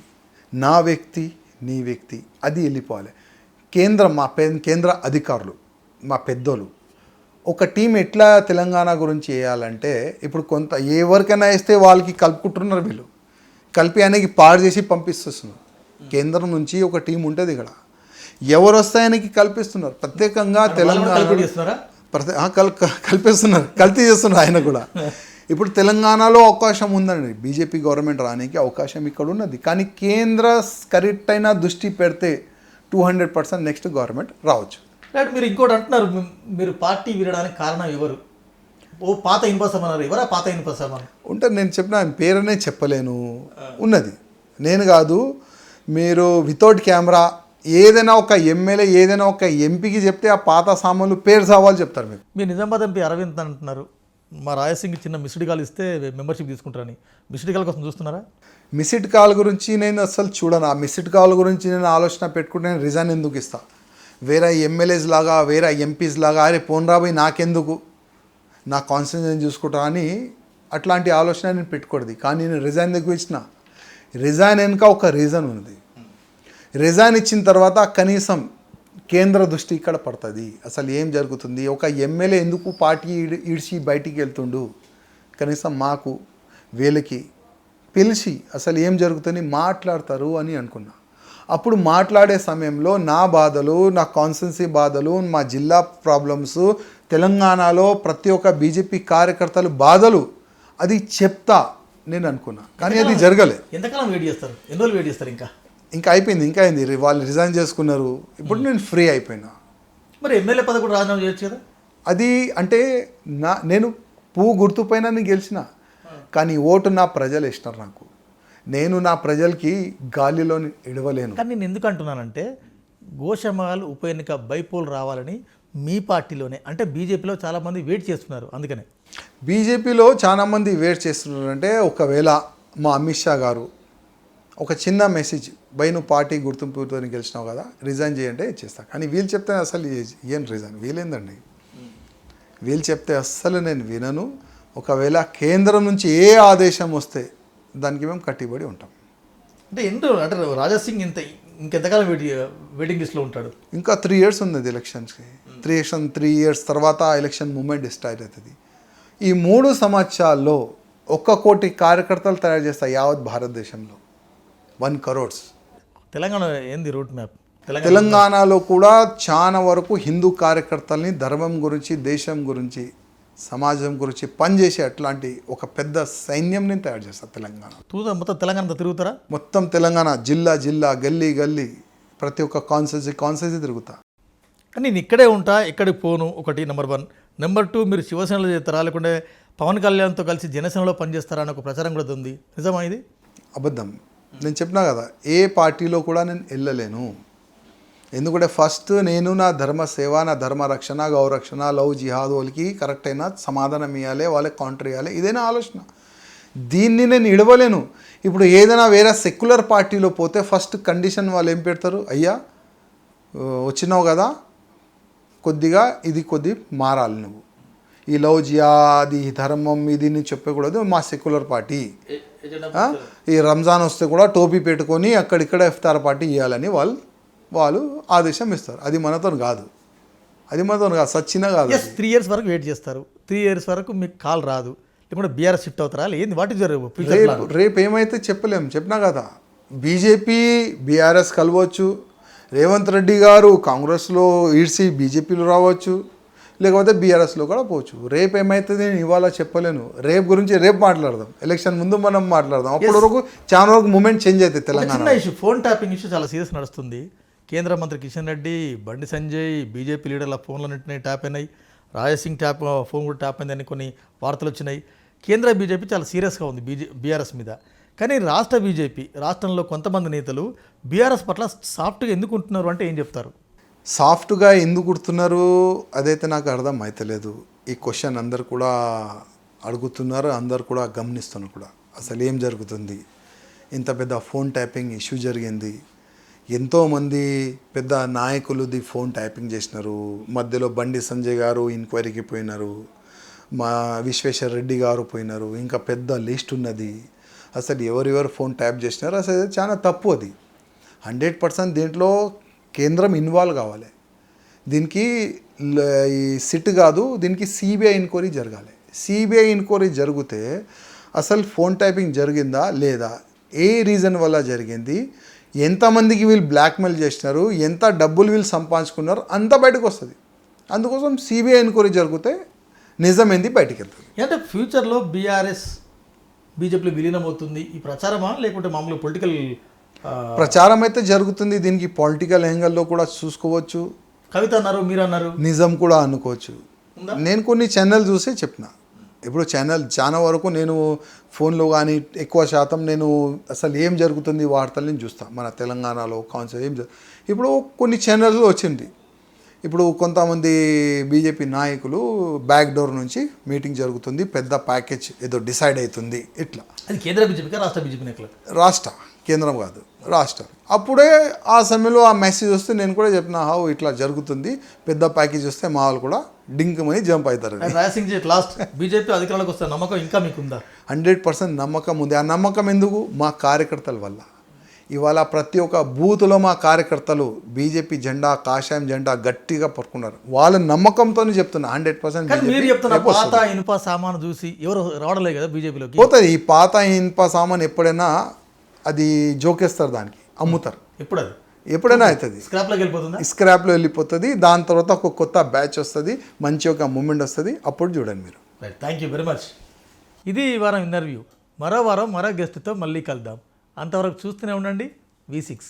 నా వ్యక్తి నీ వ్యక్తి, అది వెళ్ళిపోవాలి. కేంద్ర అధికారులు మా పెద్దోళ్ళు ఒక టీం ఎట్లా తెలంగాణ గురించి వేయాలంటే, ఇప్పుడు కొంత ఎవరికైనా వేస్తే వాళ్ళకి కలుపుకుంటున్నారు, వీళ్ళు కలిపి ఆయనకి పాడు చేసి పంపిస్తున్నారు. కేంద్రం నుంచి ఒక టీం ఉంటుంది, ఇక్కడ ఎవరు వస్తే ఆయనకి కల్పిస్తున్నారు. ప్రత్యేకంగా తెలంగాణ కల్పిస్తున్నారు, కల్తీ చేస్తున్నారు ఆయన కూడా. ఇప్పుడు తెలంగాణలో అవకాశం ఉందండి, బీజేపీ గవర్నమెంట్ రానికి అవకాశం ఇక్కడ ఉన్నది. కానీ కేంద్ర కరెక్ట్ అయిన దృష్టి పెడితే 200% నెక్స్ట్ గవర్నమెంట్ రావచ్చు. మీరు ఇంకోటి అంటున్నారు, మీరు పార్టీ వినడానికి కారణం ఎవరు? ఓ పాత ఇన్పసమన్నారు, ఎవరా పాత ఇన్పసమని ఉంటే నేను చెప్పిన ఆయన పేరునే చెప్పలేను, ఉన్నది నేను కాదు. మీరు వితౌట్ కెమెరా ఏదైనా ఒక ఎమ్మెల్యే ఏదైనా ఒక ఎంపీకి చెప్తే ఆ పాత సామాన్లు పేరు సవాళ్ళు చెప్తారు. మీకు మీరు నిజామాబాద్ ఎంపీ అరవింద్ అంటున్నారు, మా రాయసింగ్ చిన్న మిస్డ్ కాల్ ఇస్తే మెంబర్షిప్ తీసుకుంటారని. మిస్డ్ కాల్ కోసం చూస్తున్నారా? మిస్డ్ కాల్ గురించి నేను అసలు చూడను. ఆ మిస్డ్ కాల్ గురించి నేను ఆలోచన పెట్టుకుంటే నేను రిజైన్ ఎందుకు ఇస్తా? వేరే ఎమ్మెల్యేస్ లాగా, వేరే ఎంపీస్ లాగా, అరే పోన్ రాబోయి నాకెందుకు, నా కాన్స్టిట్యూన్సీ చూసుకుంటా అని అట్లాంటి ఆలోచన నేను పెట్టుకూడదు. కానీ నేను రిజైన్ ఎందుకు ఇచ్చిన? రిజైన్ వెనుక ఒక రీజన్ ఉంది. రిజైన్ ఇచ్చిన తర్వాత కనీసం కేంద్ర దృష్టి ఇక్కడ పడుతుంది, అసలు ఏం జరుగుతుంది, ఒక ఎమ్మెల్యే ఎందుకు పార్టీ ఇడిచి బయటికి వెళ్తుండు, కనీసం మాకు వీళ్ళకి పిలిచి అసలు ఏం జరుగుతుంది మాట్లాడతారు అని అనుకున్నా. అప్పుడు మాట్లాడే సమయంలో నా బాధలు, నా కాన్స్టిట్యున్సీ బాధలు, మా జిల్లా ప్రాబ్లమ్స్, తెలంగాణలో ప్రతి ఒక్క బీజేపీ కార్యకర్తలు బాధలు అది చెప్తా నేను అనుకున్నా. కానీ అది జరగలే. ఎంతకాలం వెయిట్ చేస్తారు? ఎన్ని రోజులు వెయిట్ చేస్తారు? ఇంకా అయిపోయింది, ఇంకా అయింది. వాళ్ళు రిజైన్ చేసుకున్నారు, ఇప్పుడు నేను ఫ్రీ అయిపోయినా. మరి ఎమ్మెల్యే పదవి కూడా రాజీనామా చేయొచ్చు కదా? అది అంటే నేను పువ్వు గుర్తుపైన నేను గెలిచిన, కానీ ఓటు నా ప్రజలు ఇష్టం నాకు. నేను నా ప్రజలకి గాలిలో ఇడవలేను. కానీ నేను ఎందుకు అంటున్నానంటే, గోషమాల్ ఉప ఎన్నిక బైపోల్ రావాలని మీ పార్టీలోనే, అంటే బీజేపీలో చాలామంది వెయిట్ చేస్తున్నారు. అందుకనే బీజేపీలో చాలామంది వెయిట్ చేస్తున్నారు. అంటే ఒకవేళ మా అమిత్ షా గారు ఒక చిన్న మెసేజ్ బై నువ్వు పార్టీ గుర్తింపుతో గెలిచినావు కదా రిజైన్ చేయంటే ఇచ్చేస్తా. కానీ వీళ్ళు చెప్తే అసలు ఏం రిజైన్ వీలేందండి, వీళ్ళు చెప్తే అస్సలు నేను వినను. ఒకవేళ కేంద్రం నుంచి ఏ ఆదేశం వస్తే దానికి మేము కట్టుబడి ఉంటాం. అంటే అంటే రాజాసింగ్ ఇంకెంతకాలం వెయిటింగ్ లిస్ట్లో ఉంటాడు? ఇంకా 3 years ఉంది ఎలక్షన్స్కి. 3 years తర్వాత ఎలక్షన్ మూమెంట్ స్టార్ట్ అవుతుంది. ఈ 3 సంవత్సరాల్లో 1 కోటి కార్యకర్తలు తయారు చేస్తారు యావత్ భారతదేశంలో. 1 crore. తెలంగాణ ఏంది రూట్ మ్యాప్? తెలంగాణలో కూడా చాలా వరకు హిందూ కార్యకర్తల్ని ధర్మం గురించి, దేశం గురించి, సమాజం గురించి పనిచేసే అట్లాంటి ఒక పెద్ద సైన్యంని తయారు చేస్తారు తెలంగాణ. మొత్తం తెలంగాణ తిరుగుతారా? మొత్తం తెలంగాణ జిల్లా జిల్లా గల్లీ గల్లీ ప్రతి ఒక్క కాన్స్టిట్యూన్సీ తిరుగుతా. కానీ నేను ఇక్కడే ఉంటా, ఇక్కడికి పోను. ఒకటి నెంబర్ 1. నెంబర్ 2, మీరు శివసేనలో చేస్తారా లేకుంటే పవన్ కళ్యాణ్తో కలిసి జనసేనలో పనిచేస్తారా అని ఒక ప్రచారం కూడా ఉంది. నిజమా ఇది? అబద్ధం. నేను చెప్పినా కదా, ఏ పార్టీలో కూడా నేను వెళ్ళలేను. ఎందుకంటే ఫస్ట్ నేను నా ధర్మ సేవ, నా ధర్మ రక్షణ, గౌరక్షణ, లవ్ జిహాద్ వాళ్ళకి కరెక్ట్ అయిన సమాధానం ఇవ్వాలి, వాళ్ళకి కౌంటర్ ఇవ్వాలి. ఇదేనా ఆలోచన. దీన్ని నేను ఇడవలేను. ఇప్పుడు ఏదైనా వేరే సెక్యులర్ పార్టీలో పోతే ఫస్ట్ కండిషన్ వాళ్ళు ఏం పెడతారు, అయ్యా వచ్చినావు కదా కొద్దిగా మారాలి నువ్వు, ఈ లవ్ జిహాద్, ఈ ధర్మం ఇది నేను చెప్పకూడదు, మా సెక్యులర్ పార్టీ. ఈ రంజాన్ వస్తే కూడా టోపీ పెట్టుకొని అక్కడిక్కడ ఇఫ్తార్ పార్టీ ఇవ్వాలని వాళ్ళు ఆదేశం ఇస్తారు. అది మనతో కాదు, సచ్చినా కాదు. 3 years వరకు వెయిట్ చేస్తారు. 3 years వరకు మీకు కాల్ రాదు, లేకుంటే బీఆర్ఎస్ షిఫ్ట్ అవుతారా? ఏంది వాటి రేపు ఏమైతే చెప్పలేము. చెప్పినా కదా, బీజేపీ బీఆర్ఎస్ కలవచ్చు, రేవంత్ రెడ్డి గారు కాంగ్రెస్లో ఈడ్చి బీజేపీలో రావచ్చు, లేకపోతే బీఆర్ఎస్లో కూడా పోవచ్చు. రేపు ఏమైతుంది నేను ఇవాళ చెప్పలేను. రేపు గురించి రేపు మాట్లాడదాం, ఎలక్షన్ ముందు మనం మాట్లాడదాం. అప్పటి వరకు చాలా వరకు మూమెంట్ చేంజ్ అవుతుంది Telangana. Issue phone tapping issue చాలా సీరియస్ నడుస్తుంది. కేంద్ర మంత్రి కిషన్ రెడ్డి, బండి సంజయ్, బీజేపీ లీడర్ల ఫోన్లన్నింటినీ ట్యాప్ అయినాయి. రాజసింగ్ ఫోన్ కూడా ట్యాప్ అయిందని కొన్ని వార్తలు వచ్చినాయి. కేంద్ర బీజేపీ చాలా సీరియస్గా ఉంది బీఆర్ఎస్ మీద. కానీ రాష్ట్ర బీజేపీ, రాష్ట్రంలో కొంతమంది నేతలు బీఆర్ఎస్ పట్ల సాఫ్ట్గా ఎందుకు ఉంటున్నారు అంటే ఏం చెప్తారు? సాఫ్ట్గా ఎందుకు కుడుతున్నారు అదైతే నాకు అర్థం అవుతలేదు. ఈ క్వశ్చన్ అందరు కూడా అడుగుతున్నారు, అందరు కూడా గమనిస్తున్నారు కూడా. అసలు ఏం జరుగుతుంది? ఇంత పెద్ద ఫోన్ ట్యాపింగ్ ఇష్యూ జరిగింది. ఎంతోమంది పెద్ద నాయకులుది ఫోన్ ట్యాపింగ్ చేసినారు. మధ్యలో బండి సంజయ్ గారు ఎంక్వైరీకి పోయినారు, మా విశ్వేశ్వర రెడ్డి గారు పోయినారు, ఇంకా పెద్ద లిస్ట్ ఉన్నది. అసలు ఎవరెవరు ఫోన్ ట్యాప్ చేసినారు అసలు చాలా తప్పు. అది 100% దీంట్లో కేంద్రం ఇన్వాల్వ్ కావాలి. దీనికి ఈ సిట్ కాదు, దీనికి సిబిఐ ఎంక్వైరీ జరగాలి. సిబిఐ ఎంక్వైరీ జరిగితే అసలు ఫోన్ ట్యాపింగ్ జరిగిందా లేదా, ఏ రీజన్ వల్ల జరిగింది, ఎంతమందికి వీళ్ళు బ్లాక్మెయిల్ చేసినారు, ఎంత డబ్బులు వీళ్ళు సంపాదించుకున్నారు, అంతా బయటకు వస్తుంది. అందుకోసం సిబిఐ ఎంక్వైరీ జరిగితే నిజమేంది బయటికి వెళ్తుంది. అంటే ఫ్యూచర్లో బీఆర్ఎస్ బీజేపీలో విలీనం అవుతుంది ఈ ప్రచారమా, లేకుంటే మామూలు పొలిటికల్ ప్రచారం అయితే జరుగుతుంది. దీనికి పొలిటికల్ యాంగిల్లో కూడా చూసుకోవచ్చు. కవిత అన్నారు, మీరు అన్నారు, నిజం కూడా అనుకోవచ్చు. నేను కొన్ని ఛానల్ చూసే చెప్పిన. ఇప్పుడు ఛానల్ చాలా వరకు నేను ఫోన్లో కానీ ఎక్కువ శాతం నేను అసలు ఏం జరుగుతుంది వార్తల్ని చూస్తాను. మన తెలంగాణలో కాన్సెప్ట్ ఏం ఇప్పుడు కొన్ని ఛానల్స్లో వచ్చింది. ఇప్పుడు కొంతమంది బీజేపీ నాయకులు బ్యాక్ డోర్ నుంచి మీటింగ్ జరుగుతుంది, పెద్ద ప్యాకేజ్ ఏదో డిసైడ్ అవుతుంది ఇట్లా. అది కేంద్ర బీజేపీ, రాష్ట్ర బీజేపీ నాయకులు, రాష్ట్ర, కేంద్రం కాదు, రాష్ట్రం. అప్పుడే ఆ సమయంలో ఆ మెసేజ్ వస్తే నేను కూడా చెప్పిన, ఇట్లా జరుగుతుంది, పెద్ద ప్యాకేజ్ వస్తే మా వాళ్ళు కూడా డింకమని జంప్ అవుతారు. రాజసింగ్ లాస్ట్ బీజేపీ అధికారంలోకి వస్తే నమ్మకం ఇంకా మీకుందా? 100% నమ్మకం ఉంది. ఆ నమ్మకం ఎందుకు? మా కార్యకర్తల వల్ల. ఇవాళ ప్రతి ఒక్క బూత్లో మా కార్యకర్తలు బీజేపీ జెండా, కాషాయం జెండా గట్టిగా పట్టుకున్నారు. వాళ్ళ నమ్మకంతోనే చెప్తున్నా 100%. మీరు చెప్తున్నా పాత ఇనుప సామాను చూసి ఎవరు రావడలేదు కదా బీజేపీలోకి. పోతుంది ఈ పాత ఇనుప సామాన్, ఎప్పుడైనా అది జోకేస్తారు, దానికి అమ్ముతారు. ఎప్పుడైనా అవుతుంది, స్క్రాప్లో వెళ్ళిపోతుంది. దాని తర్వాత ఒక కొత్త బ్యాచ్ వస్తుంది, మంచి ఒక మూమెంట్ వస్తుంది, అప్పుడు చూడండి మీరు. Thank you very much. ఇది ఈ వారం ఇంటర్వ్యూ. మరో వారం మరో గెస్ట్తో మళ్ళీ కలుద్దాం. అంతవరకు చూస్తూనే ఉండండి V6.